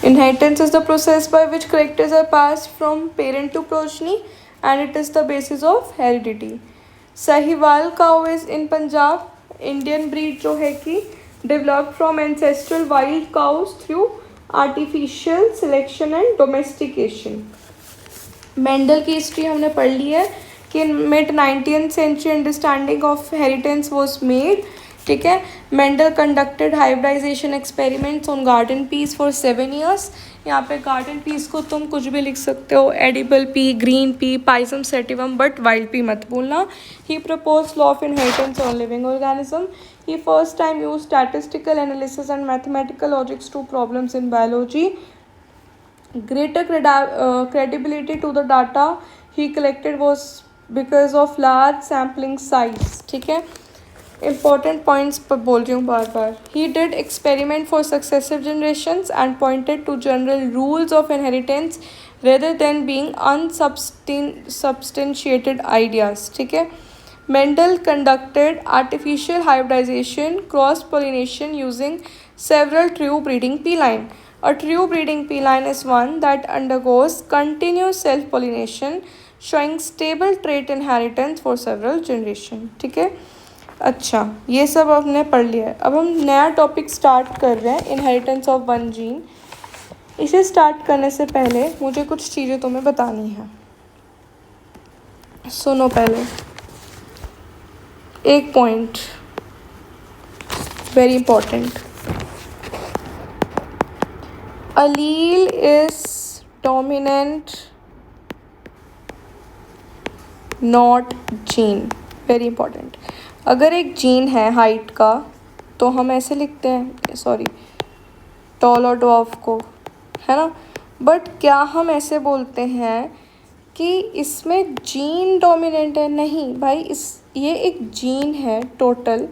Inheritance is the process by which characters are passed from parent to progeny and it is the basis of heredity. Sahiwal cow is in Punjab, Indian breed जो है कि developed from ancestral wild cows through artificial selection and domestication. Mendel की हिस्ट्री हमने पढ़ ली है कि mid 19th century understanding of heritance was made. ठीक है, Mendel conducted hybridization experiments on garden peas for 7 years। यहाँ पे गार्डन पीस को तुम कुछ भी लिख सकते हो, edible pea, green pea, Pisum sativum, but wild pea मत बोलना। He propose law of inheritance on living organism. He first time use statistical analysis and mathematical logics to problems in biology. Greater credibility to the data he collected was because of large sampling size। ठीक है, important points पर बोल रही हूँ बार बार। He did experiment for successive generations and pointed to general rules of inheritance rather than being unsubstantiated ideas, ठीक है। Mendel conducted artificial hybridization cross pollination using several true breeding feline. A true breeding feline is one that undergoes continuous self pollination showing stable trait inheritance for several generation, ठीक है। अच्छा, ये सब हमने पढ़ लिया है। अब हम नया टॉपिक स्टार्ट कर रहे हैं, इनहेरिटेंस ऑफ वन जीन। इसे स्टार्ट करने से पहले मुझे कुछ चीज़ें तुम्हें बतानी है। सुनो पहले एक point, very important. allele is dominant, not gene, very important. अगर एक जीन है हाइट का तो हम ऐसे लिखते हैं, सॉरी, टॉल और ड्वार्फ को, है ना। बट क्या हम ऐसे बोलते हैं कि इसमें जीन डोमिनेंट है? नहीं भाई, ये एक जीन है टोटल,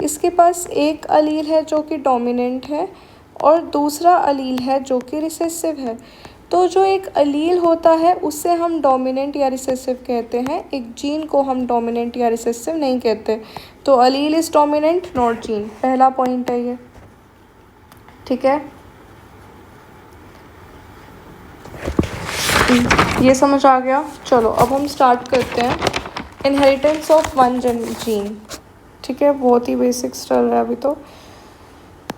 इसके पास एक अलील है जो कि डोमिनेंट है और दूसरा अलील है जो कि रिसेसिव है। तो जो एक अलील होता है उसे हम डोमिनेंट या रिसेसिव कहते हैं, एक जीन को हम डोमिनेंट या रिसेसिव नहीं कहते। तो अलील इज़ डोमिनेंट, नॉट जीन, पहला पॉइंट है ये, ठीक है। ये समझ आ गया। चलो अब हम स्टार्ट करते हैं इनहेरिटेंस ऑफ वन जीन, ठीक है। बहुत ही बेसिक्स चल रहा है अभी तो।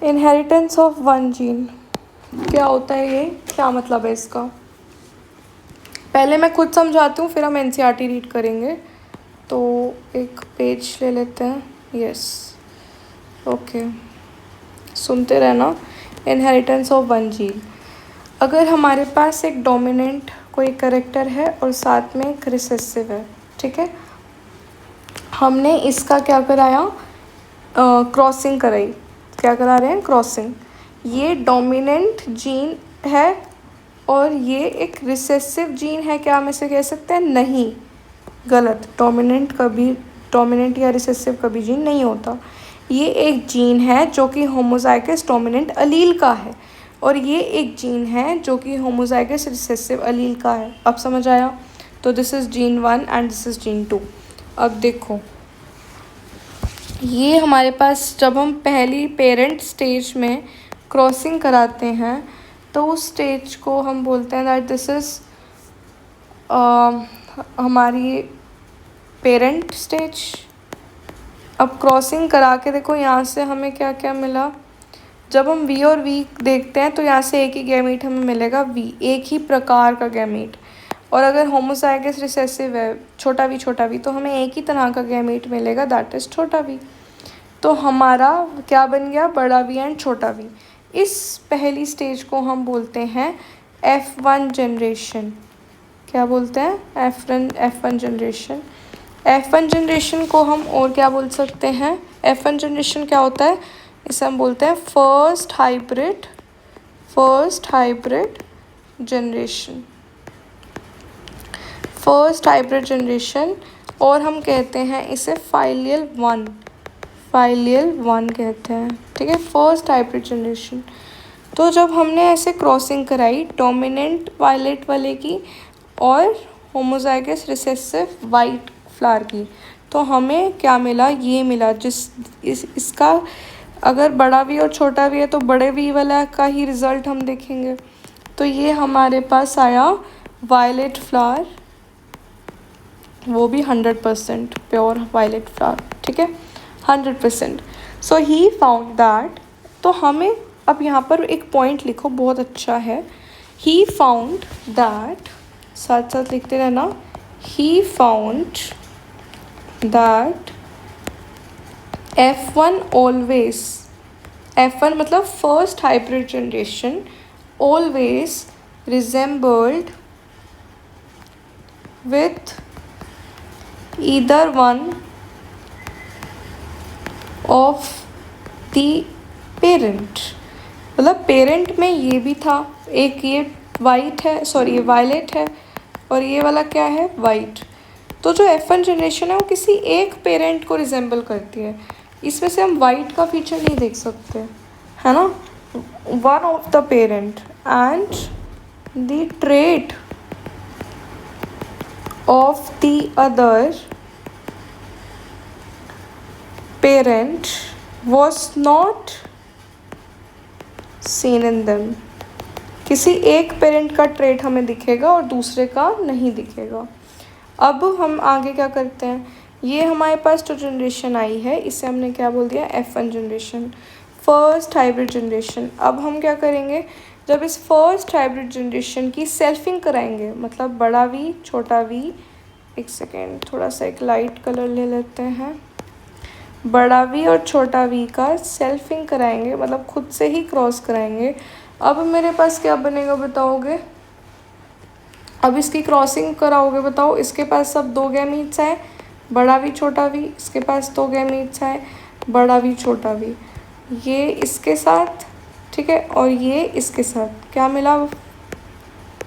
इनहेरिटेंस ऑफ वन जीन क्या होता है, ये क्या मतलब है इसका? पहले मैं खुद समझाती हूँ, फिर हम एनसीईआरटी रीड करेंगे। तो एक पेज ले लेते हैं, यस, ओके, सुनते रहना। इनहेरिटेंस ऑफ वन जीन, अगर हमारे पास एक डोमिनेंट कोई कैरेक्टर है और साथ में एक रिसेसिव है, ठीक है, हमने इसका क्या कराया, क्रॉसिंग कराई। क्या करा रहे हैं? क्रॉसिंग। ये डोमिनेंट जीन है और ये एक रिसेसिव जीन है, क्या हम इसे कह सकते हैं? नहीं, गलत। डोमिनेंट या रिसेसिव कभी जीन नहीं होता। ये एक जीन है जो कि होमोजाइगस डोमिनेंट अलील का है और ये एक जीन है जो कि होमोजाइगस रिसेसिव अलील का है। अब समझ आया? तो this is gene 1 and this is gene 2। अब देखो, ये हमारे पास जब हम पहली पेरेंट स्टेज में क्रॉसिंग कराते हैं तो उस स्टेज को हम बोलते हैं दैट दिस इज़ हमारी पेरेंट स्टेज। अब क्रॉसिंग करा के देखो यहाँ से हमें क्या क्या मिला। जब हम वी और वी देखते हैं तो यहाँ से एक ही गैमीट हमें मिलेगा, वी, एक ही प्रकार का गैमीट। और अगर होमोजाइगस रिसेसिव है, छोटा वी, तो हमें एक ही तरह का गैमीट मिलेगा, दैट इज़ छोटा वी। तो हमारा क्या बन गया? बड़ा वी एंड छोटा वी। इस पहली स्टेज को हम बोलते हैं F1 जनरेशन। क्या बोलते हैं? F1 generation. F1 जनरेशन को हम और क्या बोल सकते हैं? F1 जनरेशन क्या होता है? इसे हम बोलते हैं first hybrid generation. First hybrid generation, और हम कहते हैं इसे फाइलियल वन कहते हैं, ठीक है, फर्स्ट हाइब्रिड जनरेशन। तो जब हमने ऐसे क्रॉसिंग कराई डोमिनेंट वायलेट वाले की और होमोजाइगस रिसेसिव वाइट फ्लावर की, तो हमें क्या मिला? ये मिला। इसका अगर बड़ा वी और छोटा वी है तो बड़े वी वाला का ही रिज़ल्ट हम देखेंगे। तो ये हमारे पास आया वायलेट फ्लावर, वो भी 100% प्योर वायलेट फ्लावर, ठीक है, 100%। सो ही फाउंड दैट, तो हमें अब यहाँ पर एक पॉइंट लिखो, बहुत अच्छा है। ही फाउंड दैट, साथ साथ लिखते रहना, he found that F1 always, F1 मतलब first hybrid generation, always resembled with either one of the parent। मतलब पेरेंट में ये भी था, एक ये वाइट है, सॉरी ये वायलेट है और ये वाला क्या है? वाइट। तो जो F1 जनरेशन है वो किसी एक पेरेंट को रिजेंबल करती है। इसमें से हम वाइट का फीचर नहीं देख सकते, है ना, one of the parent, and the trait of the other parent was not seen in them. किसी एक पेरेंट का ट्रेट हमें दिखेगा और दूसरे का नहीं दिखेगा। अब हम आगे क्या करते हैं, ये हमारे पास जो जनरेशन आई है इसे हमने क्या बोल दिया, F1 generation, first hybrid generation. अब हम क्या करेंगे, जब इस फर्स्ट हाइब्रिड जनरेशन की सेल्फिंग कराएंगे, मतलब बड़ा वी छोटा वी, एक सेकेंड थोड़ा सा एक लाइट कलर ले लेते हैं, बड़ा वी और छोटा वी का सेल्फिंग कराएंगे, मतलब खुद से ही क्रॉस कराएंगे। अब मेरे पास क्या बनेगा बताओगे, अब इसकी क्रॉसिंग कराओगे, बताओ इसके पास सब 2 गैमीट्स है, बड़ा वी छोटा वी, इसके पास 2 गैमीट्स है, बड़ा वी छोटा वी, ये इसके साथ, ठीक है, और ये इसके साथ, क्या मिला,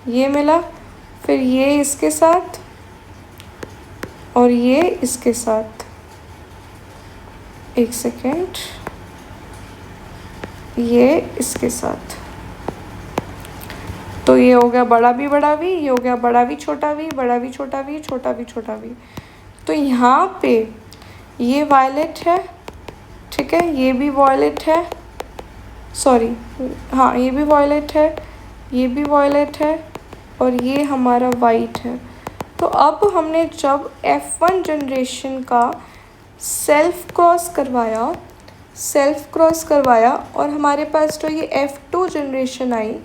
ये मिला, फिर ये इसके साथ और ये इसके साथ, एक सेकेंड, ये इसके साथ, तो ये हो गया बड़ा वी, ये हो गया बड़ा वी छोटा वी, बड़ा वी छोटा वी, छोटा वी छोटा वी। तो यहाँ पे ये वायलेट है, ठीक है, ये भी वॉयलेट है, सॉरी हाँ ये भी वॉयलेट है, ये भी वॉयलेट है, और ये हमारा वाइट है। तो अब हमने जब F1 जनरेशन का सेल्फ क्रॉस करवाया और हमारे पास जो ये F2 जनरेशन आई,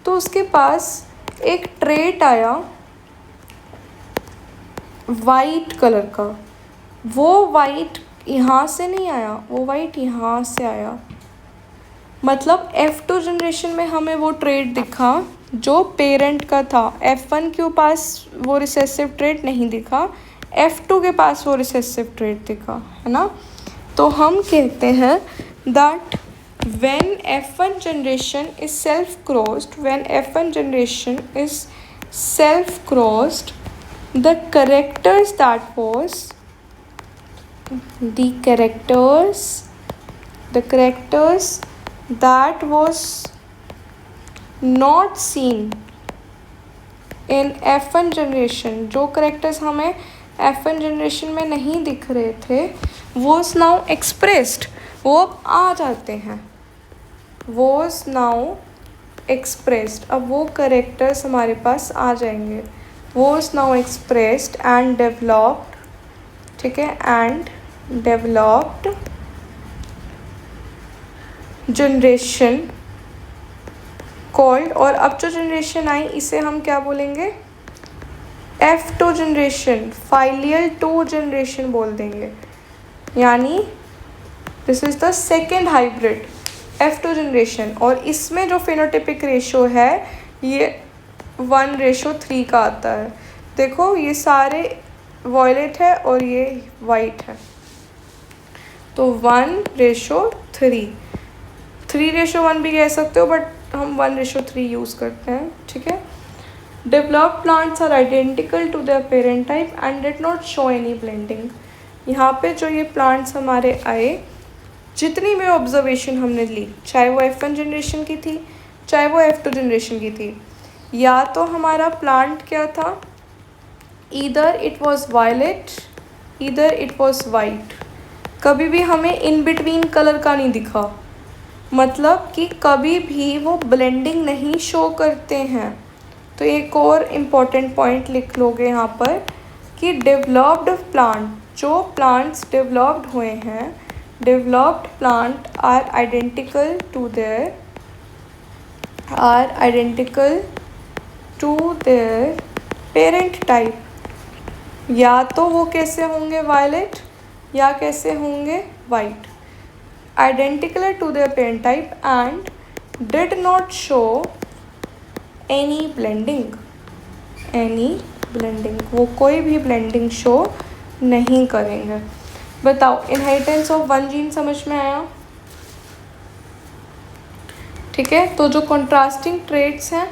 तो उसके पास एक ट्रेट आया वाइट कलर का, वो वाइट यहाँ से नहीं आया, वो वाइट यहाँ से आया। मतलब F2 जनरेशन में हमें वो ट्रेट दिखा जो पेरेंट का था, F1 के पास वो रिसेसिव ट्रेट नहीं दिखा, F2 के पास वो रिसेसिव ट्रेट दिखा, है ना। तो हम कहते हैं that when F1 generation is self-crossed, the characters that was not seen in F1 generation, जो करेक्टर्स हमें F1 जनरेशन में नहीं दिख रहे थे, was now expressed, वो अब आ जाते हैं, was now expressed, अब वो करेक्टर्स हमारे पास आ जाएंगे, was now expressed and developed, ठीक है, and developed जनरेशन कॉल्ड, और अब जो जनरेशन आई इसे हम क्या बोलेंगे, F2 जनरेशन, फाइलियल 2 जनरेशन बोल देंगे, यानी this is the second hybrid F2 generation. और इसमें जो फिनोटिपिक रेशो है ये 1:3 का आता है। देखो ये सारे वॉयलेट है और ये वाइट है, तो 1:3, 3:1 भी कह सकते हो, बट हम 1:3 यूज़ करते हैं, ठीक है। Developed plants are identical to their parent type and did not show any blending. यहाँ पे जो ये प्लांट्स हमारे आए, जितनी भी ऑब्जर्वेशन हमने ली, चाहे वो F1 जनरेशन की थी, चाहे वो F2 जनरेशन की थी, या तो हमारा प्लांट क्या था, either it was violet, either it was white, कभी भी हमें इन बिटवीन कलर का नहीं दिखा, मतलब कि कभी भी वो ब्लेंडिंग नहीं शो करते हैं। तो एक और इम्पॉर्टेंट पॉइंट लिख लोगे यहाँ पर कि डेवलप्ड प्लांट, जो प्लांट्स डेवलप्ड हुए हैं, developed plant are identical to their parent type, या तो वो कैसे होंगे वायलेट या कैसे होंगे white, identical to their parent type and did not show any blending, वो कोई भी blending शो नहीं करेंगे। बताओ इनहेरिटेंस ऑफ 1 जीन समझ में आया, ठीक है। तो जो कंट्रास्टिंग ट्रेट्स हैं,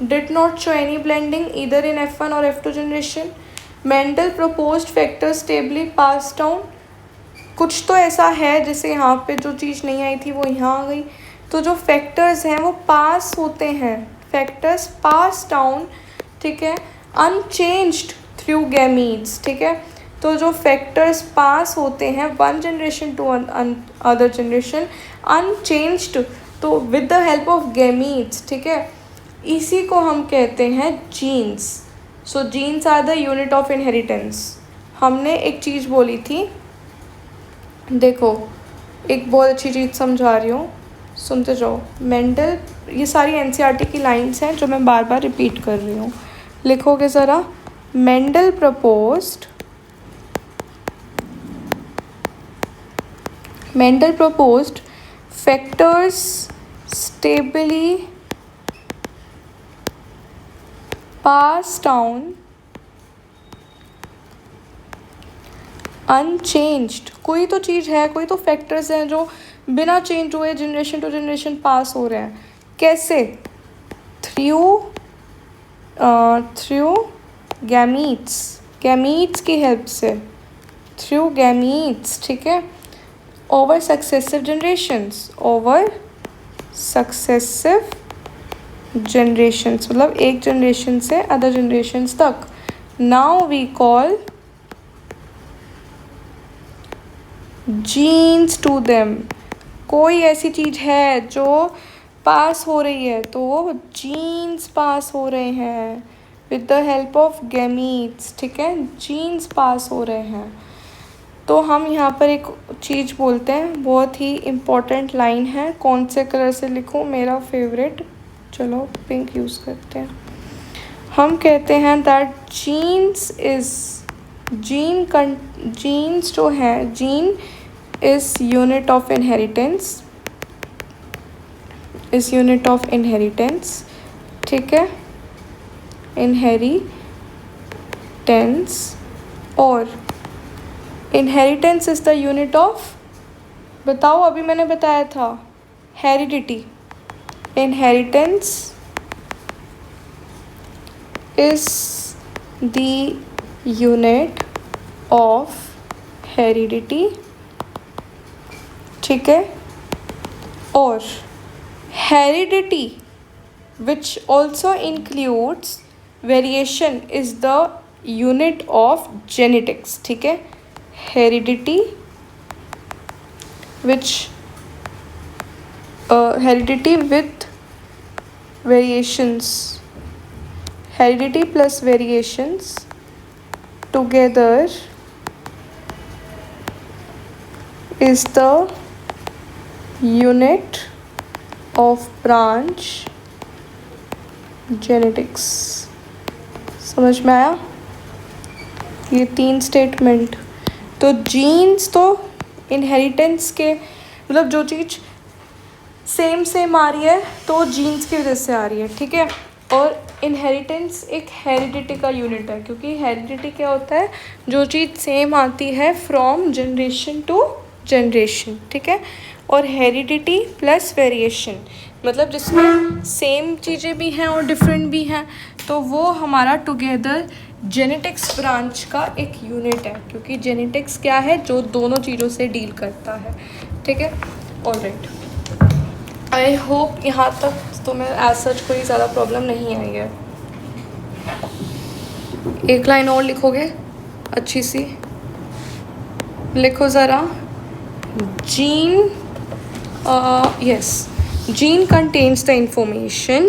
did not show any blending either in F1 और F2 generation, Mendel proposed factors stably passed down, कुछ तो ऐसा है जैसे यहाँ पे जो चीज़ नहीं आई थी वो यहाँ आ गई, तो जो फैक्टर्स हैं वो पास होते हैं, फैक्टर्स पास डाउन, ठीक है, अनचेंज्ड थ्रू गैमीट्स, ठीक है। तो जो फैक्टर्स पास होते हैं one generation to other generation unchanged, तो with the help of gametes, ठीक है, इसी को हम कहते हैं genes. So genes are the unit of inheritance. हमने एक चीज़ बोली थी, देखो एक बहुत अच्छी चीज़ समझा रही हूँ, सुनते जाओ। मेंडल, ये सारी एनसीईआरटी की लाइंस हैं जो मैं बार बार रिपीट कर रही हूँ, लिखोगे ज़रा। Mendel proposed factors stably pass down unchanged. कोई तो चीज़ है, कोई तो फैक्टर्स हैं जो बिना चेंज हुए जनरेशन टू जनरेशन पास हो रहे हैं। कैसे? थ्रू गैमीट्स की हेल्प से, थ्रू गैमीट्स, ठीक है, ओवर सक्सेसिव जनरेशन्स, मतलब एक जनरेशन से अदर जनरेशन्स तक। Now we call genes to them. कोई ऐसी चीज़ है जो पास हो रही है तो वो जीन्स पास हो रहे हैं with the help of gametes, ठीक है, जीन्स पास हो रहे हैं। तो हम यहाँ पर एक चीज़ बोलते हैं, बहुत ही इम्पोर्टेंट लाइन है। कौन से कलर से लिखूँ? मेरा फेवरेट, चलो पिंक यूज़ करते हैं। हम कहते हैं दैट जीन्स जो है, gene is unit of inheritance, ठीक है, इनहेरिटेंस। और inheritance is the unit of, बताओ, अभी मैंने बताया था heredity. Inheritance is the unit of heredity, ठीक है। और heredity which also includes variation is the unit of genetics, ठीक है। Heredity with variations, heredity plus variations together is the unit of branch genetics। समझ में आया? ये 3 स्टेटमेंट। तो जीन्स तो इनहेरिटेंस के, मतलब जो चीज़ सेम आ रही है तो जीन्स की वजह से आ रही है, ठीक है। और इनहेरिटेंस एक हेरिडिटी का यूनिट है, क्योंकि हेरिडिटी क्या होता है? जो चीज़ सेम आती है फ्रॉम जनरेशन टू जनरेशन, ठीक है। और हेरिडिटी प्लस वेरिएशन, मतलब जिसमें सेम चीज़ें भी हैं और डिफरेंट भी हैं, तो वो हमारा टुगेदर जेनेटिक्स ब्रांच का एक यूनिट है, क्योंकि जेनेटिक्स क्या है? जो दोनों चीज़ों से डील करता है, ठीक है। ऑलराइट, आई होप यहाँ तक तुम्हें एज सच कोई ज़्यादा प्रॉब्लम नहीं आई है। एक लाइन और लिखोगे अच्छी सी, लिखो ज़रा। Gene contains the information.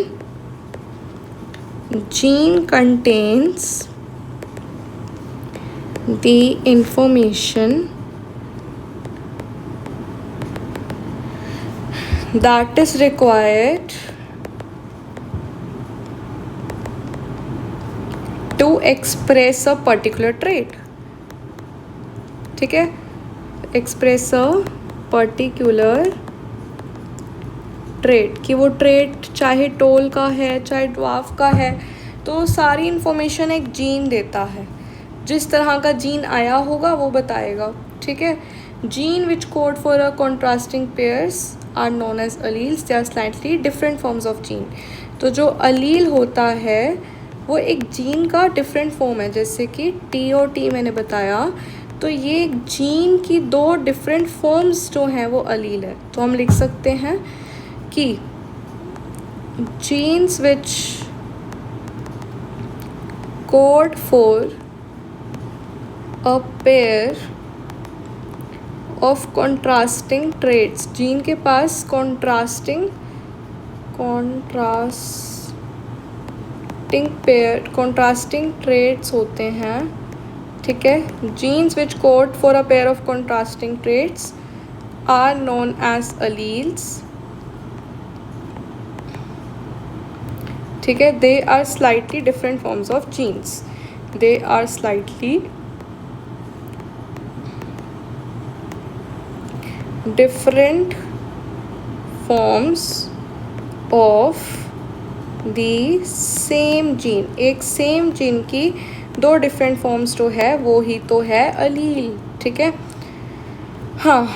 Gene contains the information that is required to express a particular trait, ठीक है। एक्सप्रेस अ पर्टिकुलर ट्रेट, कि वो ट्रेट चाहे टोल का है चाहे ड्वार्फ का है, तो सारी इन्फॉर्मेशन एक जीन देता है। जिस तरह का जीन आया होगा वो बताएगा, ठीक है। Gene which code for a contrasting pairs are known as alleles, they are slightly different forms of gene. तो जो अलील होता है वो एक जीन का डिफरेंट फॉर्म है, जैसे कि टी और टी मैंने बताया, तो ये जीन की 2 डिफरेंट फॉर्म्स जो हैं वो अलील है। तो हम लिख सकते हैं कि genes which code for a pair of contrasting traits, gene के पास कॉन्ट्रास्टिंग ट्रेड्स होते हैं, ठीक है। Genes which code for a pair of contrasting traits are known as alleles, ठीक है। They are slightly different forms of genes, they are slightly different forms of the same gene, एक सेम जीन की दो डिफरेंट फॉर्म्स जो है वो ही तो है अलील, ठीक है। हाँ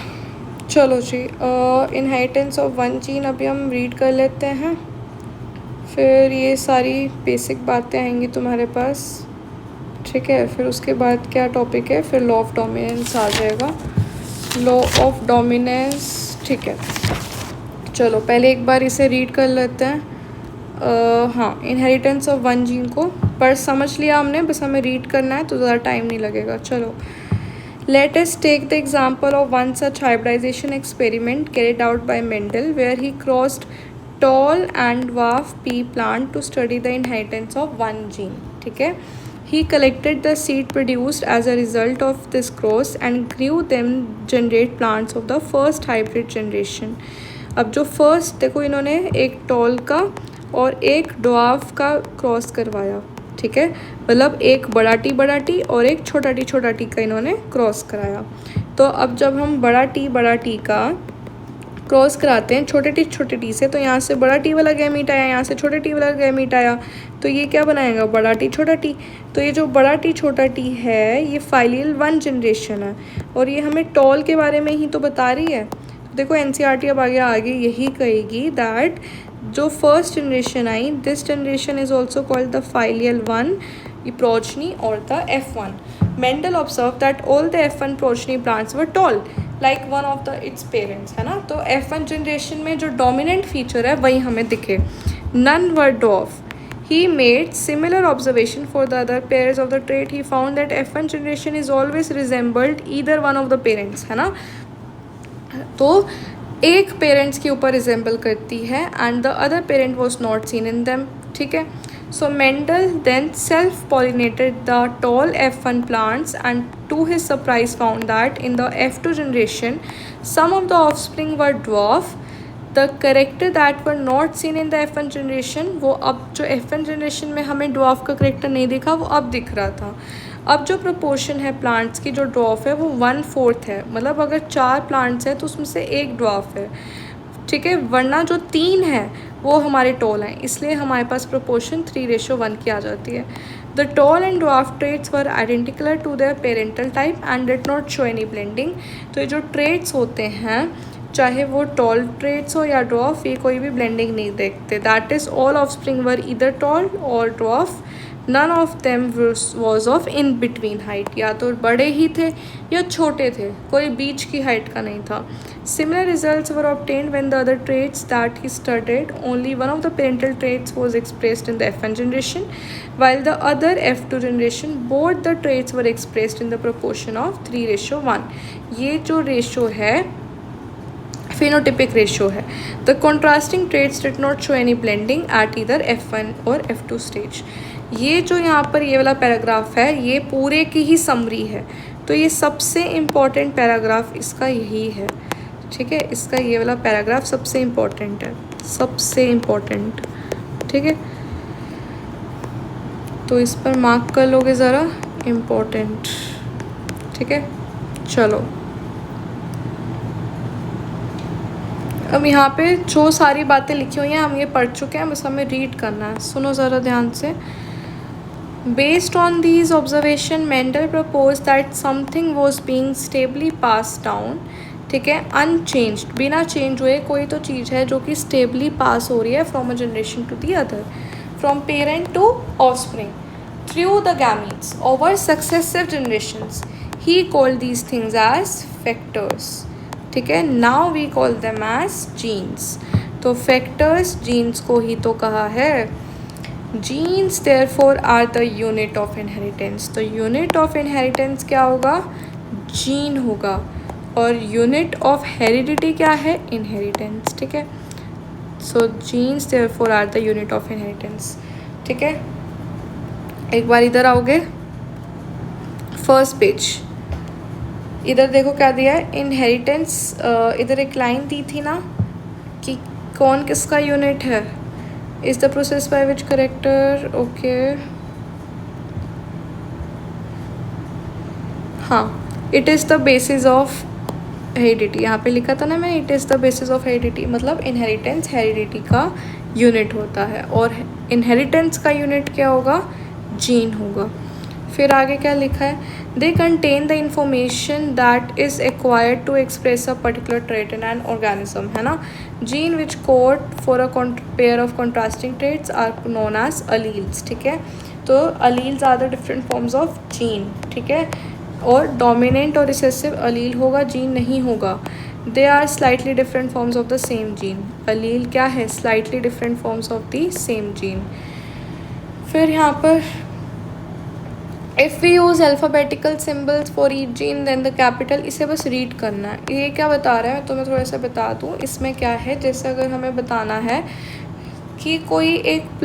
चलो जी, इनहेरिटेंस ऑफ वन जीन अभी हम रीड कर लेते हैं, फिर ये सारी बेसिक बातें आएंगी तुम्हारे पास, ठीक है। फिर उसके बाद क्या टॉपिक है, फिर लॉ ऑफ डोमिनेंस आ जाएगा, लॉ ऑफ डोमिनेंस, ठीक है। चलो पहले एक बार इसे रीड कर लेते हैं। हाँ, इनहेरिटेंस ऑफ वन जीन को पर समझ लिया हमने, बस हमें रीड करना है तो ज़्यादा टाइम नहीं लगेगा। चलो, let us take the example of one such hybridization experiment carried out by Mendel, where he crossed tall and dwarf pea plant to study the inheritance of one gene, ठीक है। He collected the seed produced as a result of this cross and grew them generate plants of the first hybrid generation. अब जो फर्स्ट देखो, इन्होंने एक टॉल का और एक ड्वार्फ का क्रॉस करवाया, ठीक है। मतलब एक बड़ा टी और एक छोटा टी का इन्होंने क्रॉस कराया। तो अब जब हम बड़ा टी का क्रॉस कराते हैं छोटे टी से, तो यहाँ से बड़ा टी वाला गैमीट आया, यहाँ से छोटे टी वाला गैमीट आया, तो ये क्या बनाएगा, बड़ा टी छोटा टी। तो ये जो बड़ा टी छोटा टी है ये फाइलियल वन जनरेशन है, और ये हमें टॉल के बारे में ही तो बता रही है। तो देखो एनसीईआरटी अब आगे यही कहेगी दैट जो फर्स्ट जनरेशन आई, this generation is also called the filial one progeny or the F1. Mendel observed that all the F1 progeny plants were tall like one of the its parents, है ना। तो F1 जनरेशन में जो डोमिनेंट फीचर है वही हमें दिखे, none were dwarf. He made similar observation for the other pairs of the trait. He found that F1 generation is always resembled either one of the parents, है ना। तो एक पेरेंट्स के ऊपर रिजेंबल करती है and the other parent was not seen in them, ठीक है। So Mendel then self-pollinated the tall F1 plants and to his surprise found that in the F2 generation some of the offspring were dwarf. The character that were not seen in the F1 generation, वो अब जो F1 generation में हमें dwarf का character नहीं दिखा वो अब दिख रहा था। अब जो proportion है plants की जो dwarf है वो 1/4 है, मतलब अगर 4 plants है तो उसमें से एक dwarf है, ठीक है। वरना जो 3 है वो हमारे टॉल हैं, इसलिए हमारे पास प्रोपोर्शन 3:1 की आ जाती है। The tall and dwarf traits were identical to their parental type and did not show any blending. तो ये जो ट्रेट्स होते हैं, चाहे वो टॉल ट्रेट्स हो या ड्वार्फ, ये कोई भी ब्लेंडिंग नहीं देखते। That is all offspring were इधर टॉल और dwarf, none of them was of in between height, या तो बड़े ही थे या छोटे थे, कोई बीच की हाइट का नहीं था। Similar results were obtained when the other traits that he studied, only one of the parental traits was expressed in the F1 generation, while the other F2 generation, both the traits were expressed in the proportion of 3:1. ये जो रेशो है phenotypic ratio है। The contrasting traits did not show any blending at either F1 और F2 stage. ये जो यहाँ पर ये वाला पैराग्राफ है ये पूरे की ही समरी है, तो ये सबसे इम्पॉर्टेंट पैराग्राफ इसका यही है, ठीक है। इसका ये वाला पैराग्राफ सबसे इम्पॉर्टेंट है, सबसे इम्पॉर्टेंट, ठीक है। तो इस पर मार्क कर लोगे ज़रा, इम्पॉर्टेंट, ठीक है। चलो अब यहाँ पे जो सारी बातें लिखी हुई हैं हम ये पढ़ चुके हैं, बस हमें रीड करना है, सुनो ज़रा ध्यान से। Based on these observation, Mendel proposed that something was being stably passed down, ठीक है, unchanged, बिना चेंज हुए कोई तो चीज़ है जो कि स्टेबली पास हो रही है from a generation to the other, from parent to offspring through the gametes over successive generations. He called these things as factors, ठीक है। Now we call them as genes. तो फैक्टर्स जीन्स को ही तो कहा है। Genes therefore are the unit of inheritance. तो यूनिट ऑफ इनहेरिटेंस क्या होगा? जीन होगा। और यूनिट ऑफ हेरिडिटी क्या है? इनहेरिटेंस। ठीक है, so genes therefore are the unit of inheritance. ठीक है, एक बार इधर आओगे, फर्स्ट पेज, इधर देखो क्या दिया है, इनहेरिटेंस। इधर एक लाइन दी थी ना कि कौन किसका यूनिट है। Is the process by which character, okay, हाँ, it is the basis of heredity. यहाँ पे लिखा था ना मैं, it is the basis of heredity, मतलब इनहेरिटेंस हेरिडिटी का यूनिट होता है। और इनहेरिटेंस का यूनिट क्या होगा? जीन होगा। फिर आगे क्या लिखा है? They contain the information that is acquired to express a particular trait in an organism, है ना। Gene which code for a pair of contrasting traits are known as alleles. ठीक है, तो alleles are the different forms of gene. ठीक है, और डोमिनेंट और रिसेसिव अलील होगा, जीन नहीं होगा। They are slightly different forms of the same gene. Allele क्या है? Slightly different forms of the same gene. फिर यहाँ पर if we use alphabetical symbols for each gene then the capital, इसे बस रीड करना है। ये क्या बता रहा है तो मैं थोड़ा सा बता दूँ। इसमें क्या है, जैसे अगर हमें बताना है कि कोई एक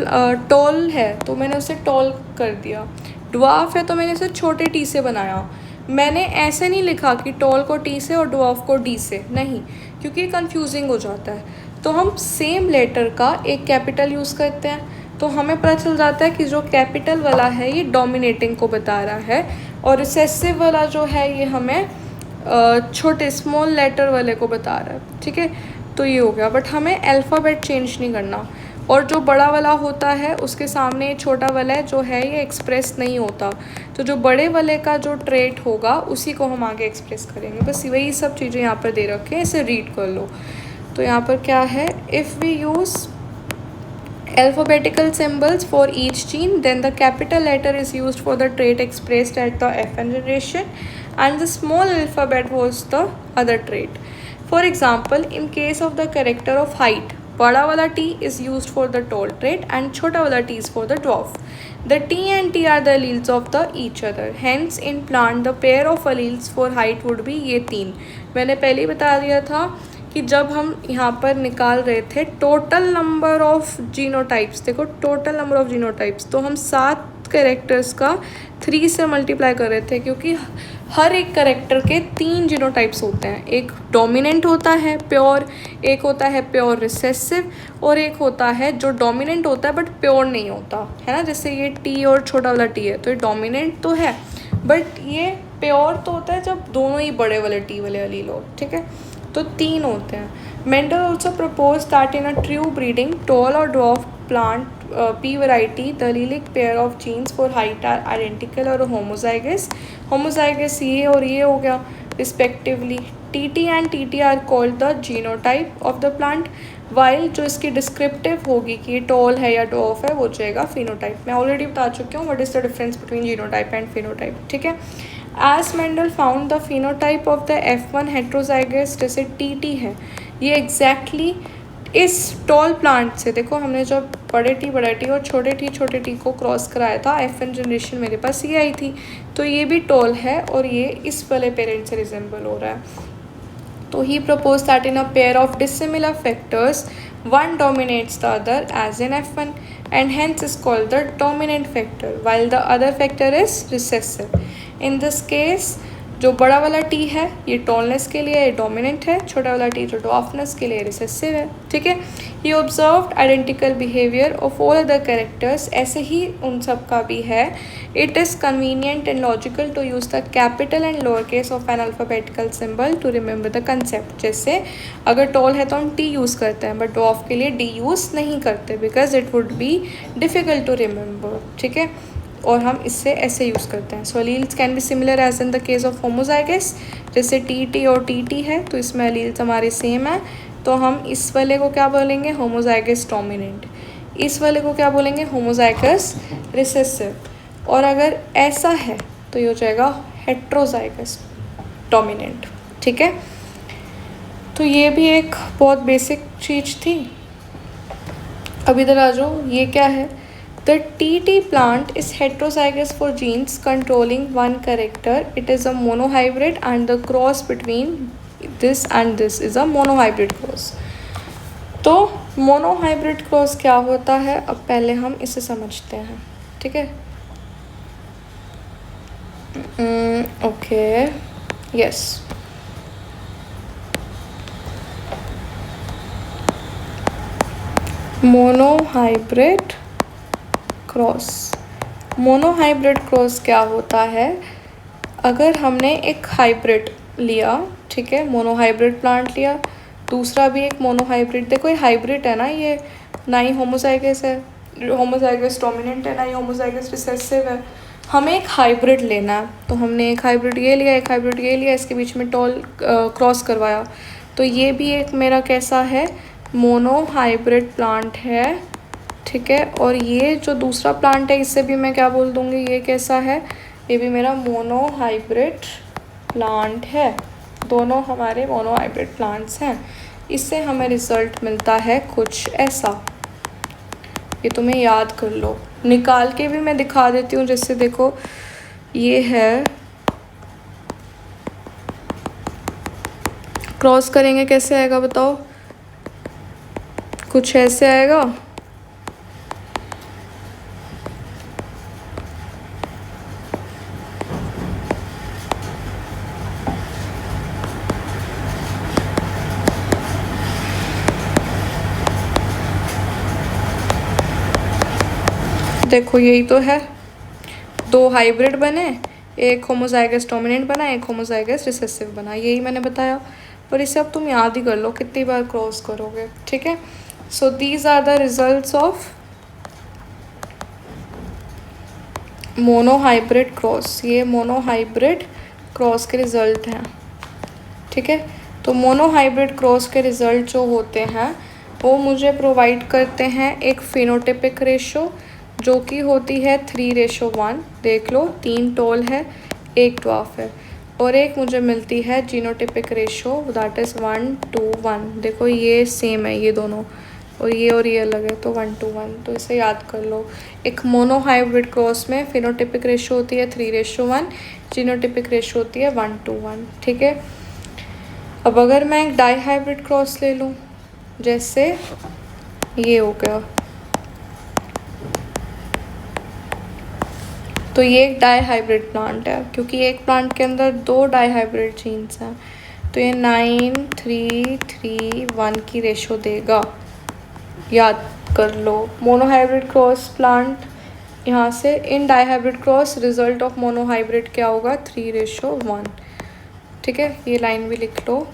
टॉल है तो मैंने उसे टॉल कर दिया, ड्वार्फ है तो मैंने उसे छोटे टी से बनाया। मैंने ऐसे नहीं लिखा कि टॉल को टी से और ड्वार्फ को डी से, नहीं, क्योंकि कंफ्यूजिंग हो जाता है। तो हम सेम लेटर का एक कैपिटल यूज़ करते हैं, तो हमें पता चल जाता है कि जो कैपिटल वाला है ये डोमिनेटिंग को बता रहा है, और रिसेसिव वाला जो है ये हमें छोटे स्मॉल लेटर वाले को बता रहा है। ठीक है, तो ये हो गया। बट हमें अल्फ़ाबेट चेंज नहीं करना, और जो बड़ा वाला होता है उसके सामने छोटा वाला जो है ये एक्सप्रेस नहीं होता। तो जो बड़े वाले का जो ट्रेट होगा उसी को हम आगे एक्सप्रेस करेंगे। बस वही सब चीज़ें यहाँ पर दे रखे हैं, इसे रीड कर लो। तो यहाँ पर क्या है, if we use alphabetical symbols for each gene, then the capital letter is used for the trait expressed at the F1 generation and the small alphabet was the other trait. For example, in case of the character of height, बड़ा वाला T is used for the tall trait and छोटा वाला T is for the dwarf. The T and T are the alleles of the each other. Hence, in plant, the pair of alleles for height would be ये तीन। मैंने पहले ही बता दिया था कि जब हम यहाँ पर निकाल रहे थे टोटल नंबर ऑफ जीनोटाइप्स, देखो टोटल नंबर ऑफ जीनोटाइप्स, तो हम 7 कैरेक्टर्स का 3 से मल्टीप्लाई कर रहे थे, क्योंकि हर एक कैरेक्टर के 3 जीनोटाइप्स होते हैं। एक डोमिनेंट होता है प्योर, एक होता है प्योर रिसेसिव, और एक होता है जो डोमिनेंट होता है बट प्योर नहीं होता, है ना। जैसे ये टी और छोटा वाला टी है, तो ये डोमिनेंट तो है बट ये प्योर तो होता है जब दोनों ही बड़े वाले टी वाले अलील हो। ठीक है, तो 3 होते हैं। Mendel also propose that in a true breeding tall और dwarf plant pea variety the allelic pair of genes for height are identical और होमोजाइगस। होमोजाइगस ये और ये हो गया respectively. TT and TT are called the genotype of the plant, while जो इसकी डिस्क्रिप्टिव होगी कि ये टॉल है या ड्वार्फ है वो जाएगा फिनोटाइप। मैं ऑलरेडी बता चुकी हूँ what is the difference between genotype and phenotype. ठीक है, as Mendel found the phenotype of the F1 heterozygous, जैसे टी है ये एग्जैक्टली इस टॉल प्लांट से, देखो हमने जब बड़े टी और छोटे टी को क्रॉस कराया था, F1 जनरेशन मेरे पास ये आई थी, तो ये भी टॉल है और ये इस वाले पेरेंट से रिजेंबल हो रहा है। तो he propose that in a pair of dissimilar factors one dominates the other as in F1 and hence is called the dominant factor while the other factor is recessive. In this case जो बड़ा वाला टी है ये टॉलनेस के लिए डोमिनेंट है, छोटा वाला टी जो डॉफनेस के लिए रिसेसिव है। ठीक है, he observed identical behaviour of all other characters, ऐसे ही उन सब का भी है। It is convenient and logical to use the capital and lower case of an alphabetical symbol to remember the concept. जैसे अगर टॉल है तो हम टी यूज़ करते हैं बट डॉफ के लिए डी यूज़ नहीं करते because it would be difficult to remember. ठीक है, और हम इससे ऐसे यूज़ करते हैं। So alleles can be similar as in the case of homozygous, जैसे टी और टी है तो इसमें अलील्स हमारे सेम है, तो हम इस वाले को क्या बोलेंगे, होमोजाइगस डोमिनेंट, इस वाले को क्या बोलेंगे, होमोजाइगस रिसेसिव, और अगर ऐसा है तो ये हो जाएगा हेट्रोजाइगस डोमिनेंट। ठीक है, तो ये भी एक बहुत बेसिक चीज़ थी। अब इधर आ जाओ, ये क्या है, The TT plant is heterozygous for genes controlling one character. It is a monohybrid and the cross between this and this is a monohybrid cross. तो मोनोहाइब्रिड क्रॉस क्या होता है, अब पहले हम इसे समझते हैं, ठीक है. Okay, yes. Monohybrid cross. Monohybrid cross क्या होता है, अगर हमने एक हाइब्रिड लिया, ठीक है, मोनोहाइब्रिड प्लांट लिया, दूसरा भी एक मोनोहाइब्रिड, देखो ये हाइब्रिड है ना, ये ना ही होमोजाइगस है, होमोजाइगस डोमिनेंट है, ना ही होमोजाइगस रिसेसिव है, हमें एक हाइब्रिड लेना है. तो हमने एक हाइब्रिड ये लिया, एक हाइब्रिड ये लिया, इसके बीच में टॉल क्रॉस करवाया, तो ये भी एक मेरा कैसा है, मोनोहाइब्रिड प्लांट है, ठीक है. और ये जो दूसरा प्लांट है इससे भी मैं क्या बोल दूँगी, ये कैसा है, ये भी मेरा मोनोहाइब्रिड प्लांट है. दोनों हमारे मोनोहाइब्रिड प्लांट्स हैं. इससे हमें रिज़ल्ट मिलता है कुछ ऐसा. ये तुम्हें याद कर लो, निकाल के भी मैं दिखा देती हूँ. जैसे देखो ये है, क्रॉस करेंगे कैसे आएगा बताओ, कुछ ऐसे आएगा. देखो यही तो है, दो हाइब्रिड बने, एक होमोजाइगस डोमिनेंट बना, एक होमोजाइगस रिसेसिव बना, यही मैंने बताया. पर इसे अब तुम याद ही कर लो, कितनी बार क्रॉस करोगे, ठीक है. So these are the results of monohybrid cross. ये मोनोहाइब्रिड क्रॉस के रिज़ल्ट हैं, ठीक है. तो मोनोहाइब्रिड क्रॉस के रिज़ल्ट जो होते हैं वो मुझे प्रोवाइड करते हैं एक फिनोटिपिक रेशो जो कि होती है 3:1. देख लो, 3 टॉल है, 1 ड्वार्फ है, और एक मुझे मिलती है जीनोटिपिक रेशो, दैट इज़ 1:1. देखो ये सेम है ये दोनों, और ये अलग है, तो 1:1. तो इसे याद कर लो. एक मोनोहाइब्रिड क्रॉस में फिनोटिपिक रेशो होती है 3:1, जीनोटिपिक रेशो होती है 1:1, ठीक है. अब अगर मैं एक डाईहाइब्रिड क्रॉस ले लूँ, जैसे ये हो गया, तो ये एक डाईहाइब्रिड प्लांट है, क्योंकि एक प्लांट के अंदर 2 डाईहाइब्रिड जीन्स हैं, तो ये 9:3:1 की रेशो देगा. याद कर लो. मोनोहाइब्रिड क्रॉस प्लांट यहाँ से, in dihybrid cross result of monohybrid क्या होगा, 3:1, ठीक है. ये लाइन भी लिख लो,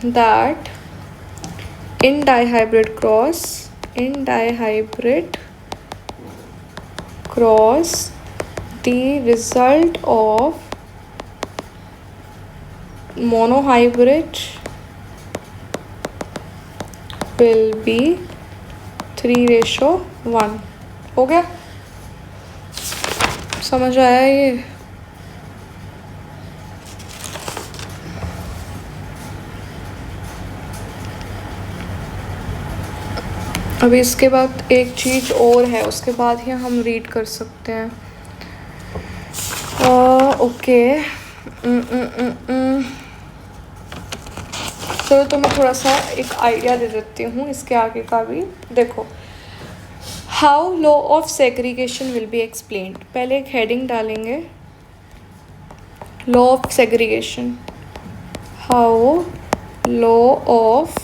that in dihybrid cross the result of monohybrid will be 3:1. हो गया, समझ आया ये. अभी इसके बाद एक चीज़ और है, उसके बाद ही हम रीड कर सकते हैं. ओके, चलो तो मैं थोड़ा सा एक आइडिया दे देती हूँ इसके आगे का भी. देखो, how law of segregation will be explained. पहले एक हेडिंग डालेंगे, law of segregation. How law of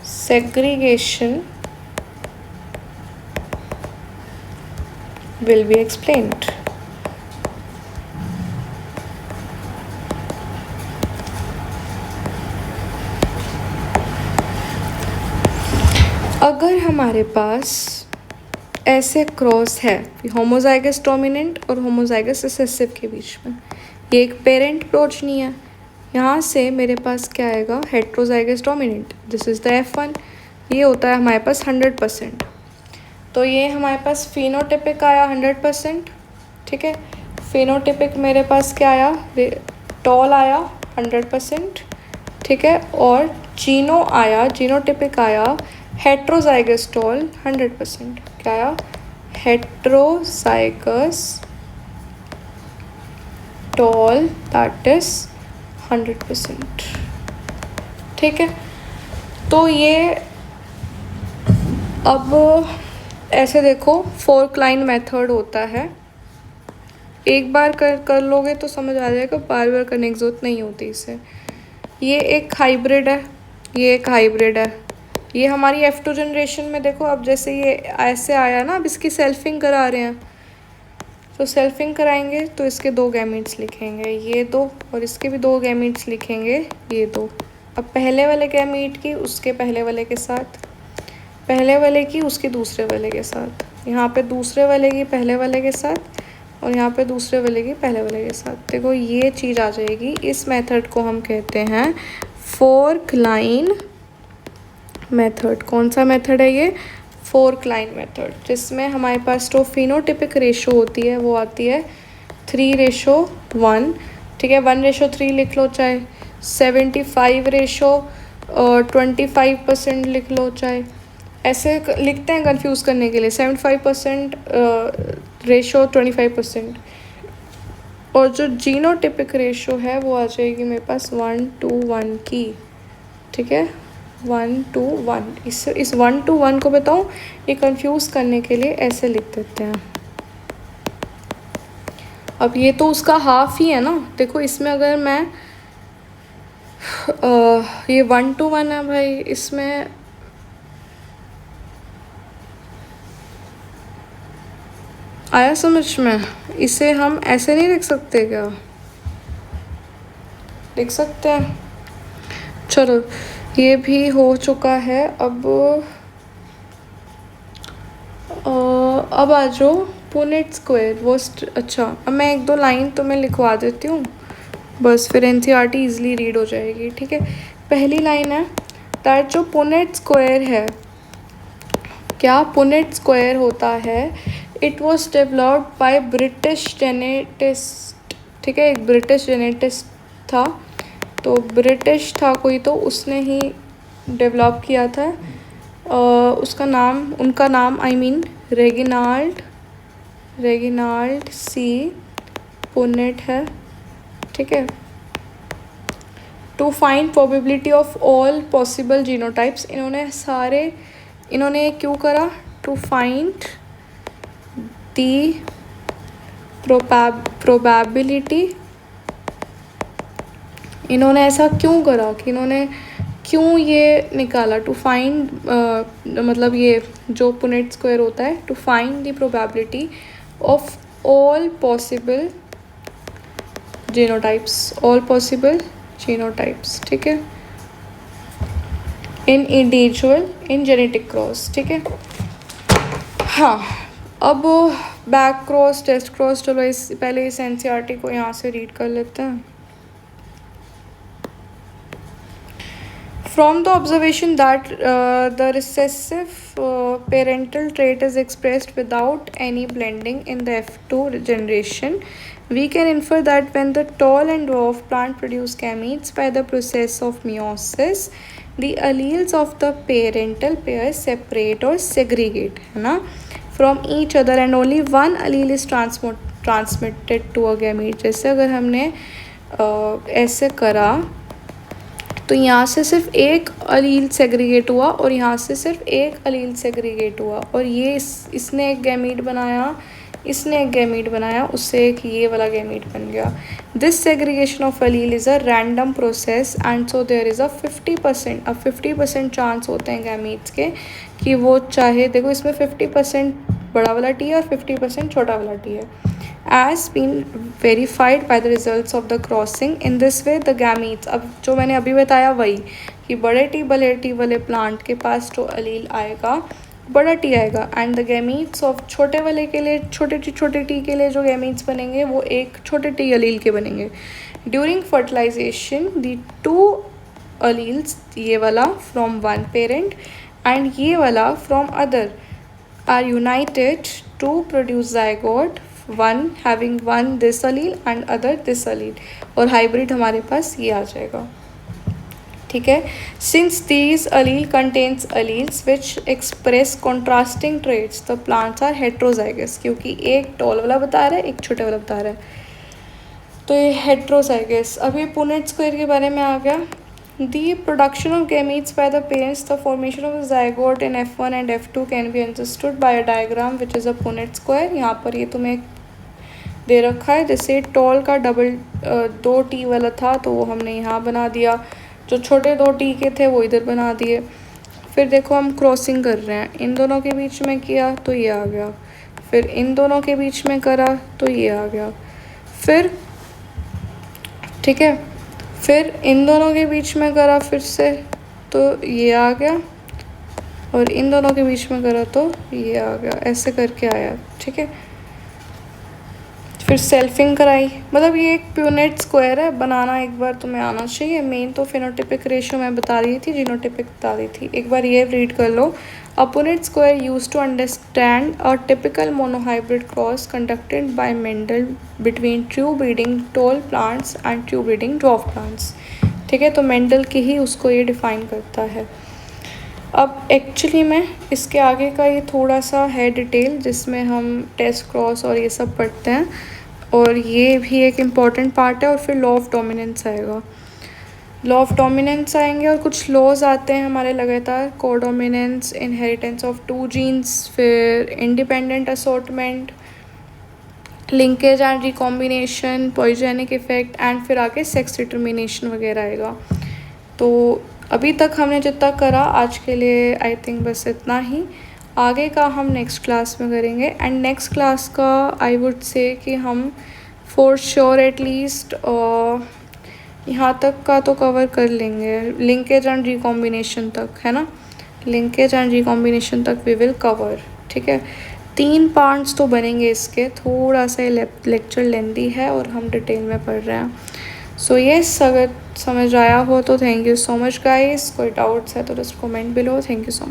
segregation will be explained. अगर हमारे पास ऐसे क्रॉस है होमोजाइगस डोमिनेंट और होमोजाइगस रिसेसिव के बीच में, ये एक पेरेंट प्रोजनी है, यहाँ से मेरे पास क्या आएगा, heterozygous dominant, this is the F1. ये होता है हमारे पास 100%. तो ये हमारे पास फिनोटिपिक आया 100%, ठीक है. फिनोटिपिक मेरे पास क्या आया, टॉल आया 100%, ठीक है. और जीनोटिपिक आया हेट्रोजाइगस टॉल 100%, क्या आया? Heterozygous tall that is 100%। ठीक है, तो ये अब ऐसे देखो, फोर्क लाइन मेथड होता है, एक बार कर लोगे तो समझ आ जाएगा, बार बार करने की जरूरत नहीं होती इसे। ये एक हाइब्रिड है, ये एक हाइब्रिड है, ये हमारी F2 जनरेशन में देखो, अब जैसे ये ऐसे आया ना, अब इसकी सेल्फिंग करा रहे हैं, तो सेल्फिंग कराएंगे तो इसके 2 गैमीट्स लिखेंगे, ये 2, और इसके भी 2 गैमीट्स लिखेंगे, ये 2। अब पहले वाले गैमीट की उसके पहले वाले के साथ, पहले वाले की उसके दूसरे वाले के साथ, यहाँ पे दूसरे वाले की पहले वाले के साथ, और यहाँ पे दूसरे वाले की पहले वाले के साथ। देखो ये चीज़ आ जाएगी। इस मेथड को हम कहते हैं फोर्क लाइन मेथड। कौन सा मेथड है ये? फोर्क लाइन मेथड, जिसमें हमारे पास जो फिनोटिपिक रेशो होती है वो आती है 3:1। ठीक है, 1:3 लिख लो, चाहे 75:25% लिख लो, चाहे ऐसे लिखते हैं कंफ्यूज करने के लिए, 75% रेशो 25%। और जो जीनोटिपिक रेशो है वो आ जाएगी मेरे पास 1:1 की। ठीक है, 1:1। इस 1:1 को बताऊँ, ये कंफ्यूज करने के लिए ऐसे लिख देते हैं। अब ये तो उसका हाफ ही है ना, देखो इसमें अगर मैं ये 1:1 है भाई, इसमें आया समझ में? इसे हम ऐसे नहीं लिख सकते क्या? लिख सकते हैं। चलो ये भी हो चुका है। अब आ जाओ पुनेट स्क्वायर वो अच्छा, अब मैं 1-2 लाइन तो मैं लिखवा देती हूँ, बस फिर NCERT ईजिली रीड हो जाएगी। ठीक है, पहली लाइन है दैट जो पुनेट स्क्वायर है, क्या पुनेट स्क्वायर होता है, it was developed by British geneticist. ठीक है, एक ब्रिटिश जेनेटिस्ट था, तो ब्रिटिश था कोई, तो उसने ही डेवलप किया था। उनका नाम रेगिनाल्ड सी पुनेट है। ठीक है, to find probability of all possible genotypes. इन्होंने क्यों करा? To find the probability. इन्होंने ऐसा क्यों करा कि इन्होंने क्यों ये निकाला? टू फाइंड मतलब ये जो पुनेट स्क्वायर होता है, to find the probability of all possible genotypes, all possible genotypes. ठीक है, in individual in genetic cross. ठीक है, हाँ, अब बैक क्रॉस, टेस्ट क्रॉस, चलो पहले इस NCERT को यहाँ से रीड कर लेते हैं। From the observation that the recessive parental trait is expressed without any blending in the F2 generation, we can infer that when the tall and dwarf plant produce gametes by the process of meiosis, the alleles of the parental pair separate or segregate, है ना, from each other, and only one allele is transmitted to a gamete। जैसे अगर हमने ऐसे करा तो यहाँ से सिर्फ एक अलील सेग्रीगेट हुआ और यहाँ से सिर्फ एक अलील सेग्रीगेट हुआ, और ये इसने एक गैमीट बनाया, इसने एक गैमीट बनाया, उससे एक ये वाला गैमीट बन गया। This segregation of allele is a random process and so there is a 50%। अब 50% चांस होते हैं गैमीट्स के कि वो चाहे, देखो इसमें 50% बड़ा वाला टी है और 50% छोटा वाला टी है। as been verified by the results of the crossing in this way the gametes। अब जो मैंने अभी बताया वही कि बड़े टी वाले प्लांट के पास जो अलील आएगा बड़ा टी आएगा, एंड द गैमीट्स ऑफ छोटे वाले के लिए, छोटे टी के लिए जो गैमीट्स बनेंगे वो एक छोटे टी अलील के बनेंगे। ड्यूरिंग फर्टिलाइजेशन द 2 अलील्स, ये वाला फ्रॉम वन पेरेंट एंड ये वाला from other, are united to produce zygote, one having one this allele and other this allele, और हाइब्रिड हमारे पास ये आ जाएगा। ठीक है। Since these allele contains alleles which express contrasting traits the plants are heterozygous, क्योंकि एक टॉल वाला बता रहा है एक छोटे वाला बता रहा है, तो ये हेट्रोजाइगस। अब ये पुनेट स्क्वायर के बारे में आ गया। The production of gametes by the parents, the formation of the zygote in F1 and F2 can be understood by a diagram which is a Punnett square। यहाँ पर ये तुम्हें दे रखा है, जैसे टॉल का डबल 2T वाला था तो वो हमने यहाँ बना दिया, जो छोटे 2T के थे वो इधर बना दिए। फिर देखो हम क्रॉसिंग कर रहे हैं, इन दोनों के बीच में किया तो ये आ गया, फिर इन दोनों के बीच में करा तो ये आ गया, फिर ठीक है, फिर इन दोनों के बीच में करा फिर से तो ये आ गया, और इन दोनों के बीच में करा तो ये आ गया, ऐसे करके आया, ठीक है। फिर सेल्फिंग कराई, मतलब ये एक प्यूनेट स्क्वायर है, बनाना एक बार तुम्हें आना चाहिए। मेन तो फिनोटिपिक रेशियो मैं बता रही थी, जीनोटिपिक बता रही थी, एक बार ये रीड कर लो। A Punnett square use to understand a typical monohybrid cross conducted by Mendel between true breeding tall plants and true breeding dwarf plants, ठीक है। तो मेंडल की ही उसको ये डिफ़ाइन करता है। अब एक्चुअली में इसके आगे का ये थोड़ा सा है डिटेल, जिसमें हम टेस्ट क्रॉस और ये सब पढ़ते हैं, और ये भी एक इम्पॉर्टेंट पार्ट है। और फिर लॉ ऑफ डोमिनेंस आएगा, लॉ ऑफ डोमिनेंस आएंगे, और कुछ लॉज आते हैं हमारे लगातार, कोडोमिनेंस, इनहेरिटेंस ऑफ 2 जीन्स, फिर independent assortment, linkage and recombination, polygenic effect, and फिर आगे सेक्स डिटर्मिनेशन वगैरह आएगा। तो अभी तक हमने जितना करा आज के लिए आई थिंक बस इतना ही, आगे का हम नेक्स्ट क्लास में करेंगे। एंड नेक्स्ट क्लास का आई वुड से कि हम फॉर श्योर एटलीस्ट यहाँ तक का तो कवर कर लेंगे, लिंकेज एंड रिकॉम्बिनेशन तक, है ना, लिंकेज एंड रिकॉम्बिनेशन तक वी विल कवर, ठीक है। 3 पार्ट्स तो बनेंगे इसके, थोड़ा सा लेक्चर लेंदी है और हम डिटेल में पढ़ रहे हैं। सो यस, अगर समझ आया हो तो thank you so much guys, कोई डाउट्स है तो just comment below. Thank you so much.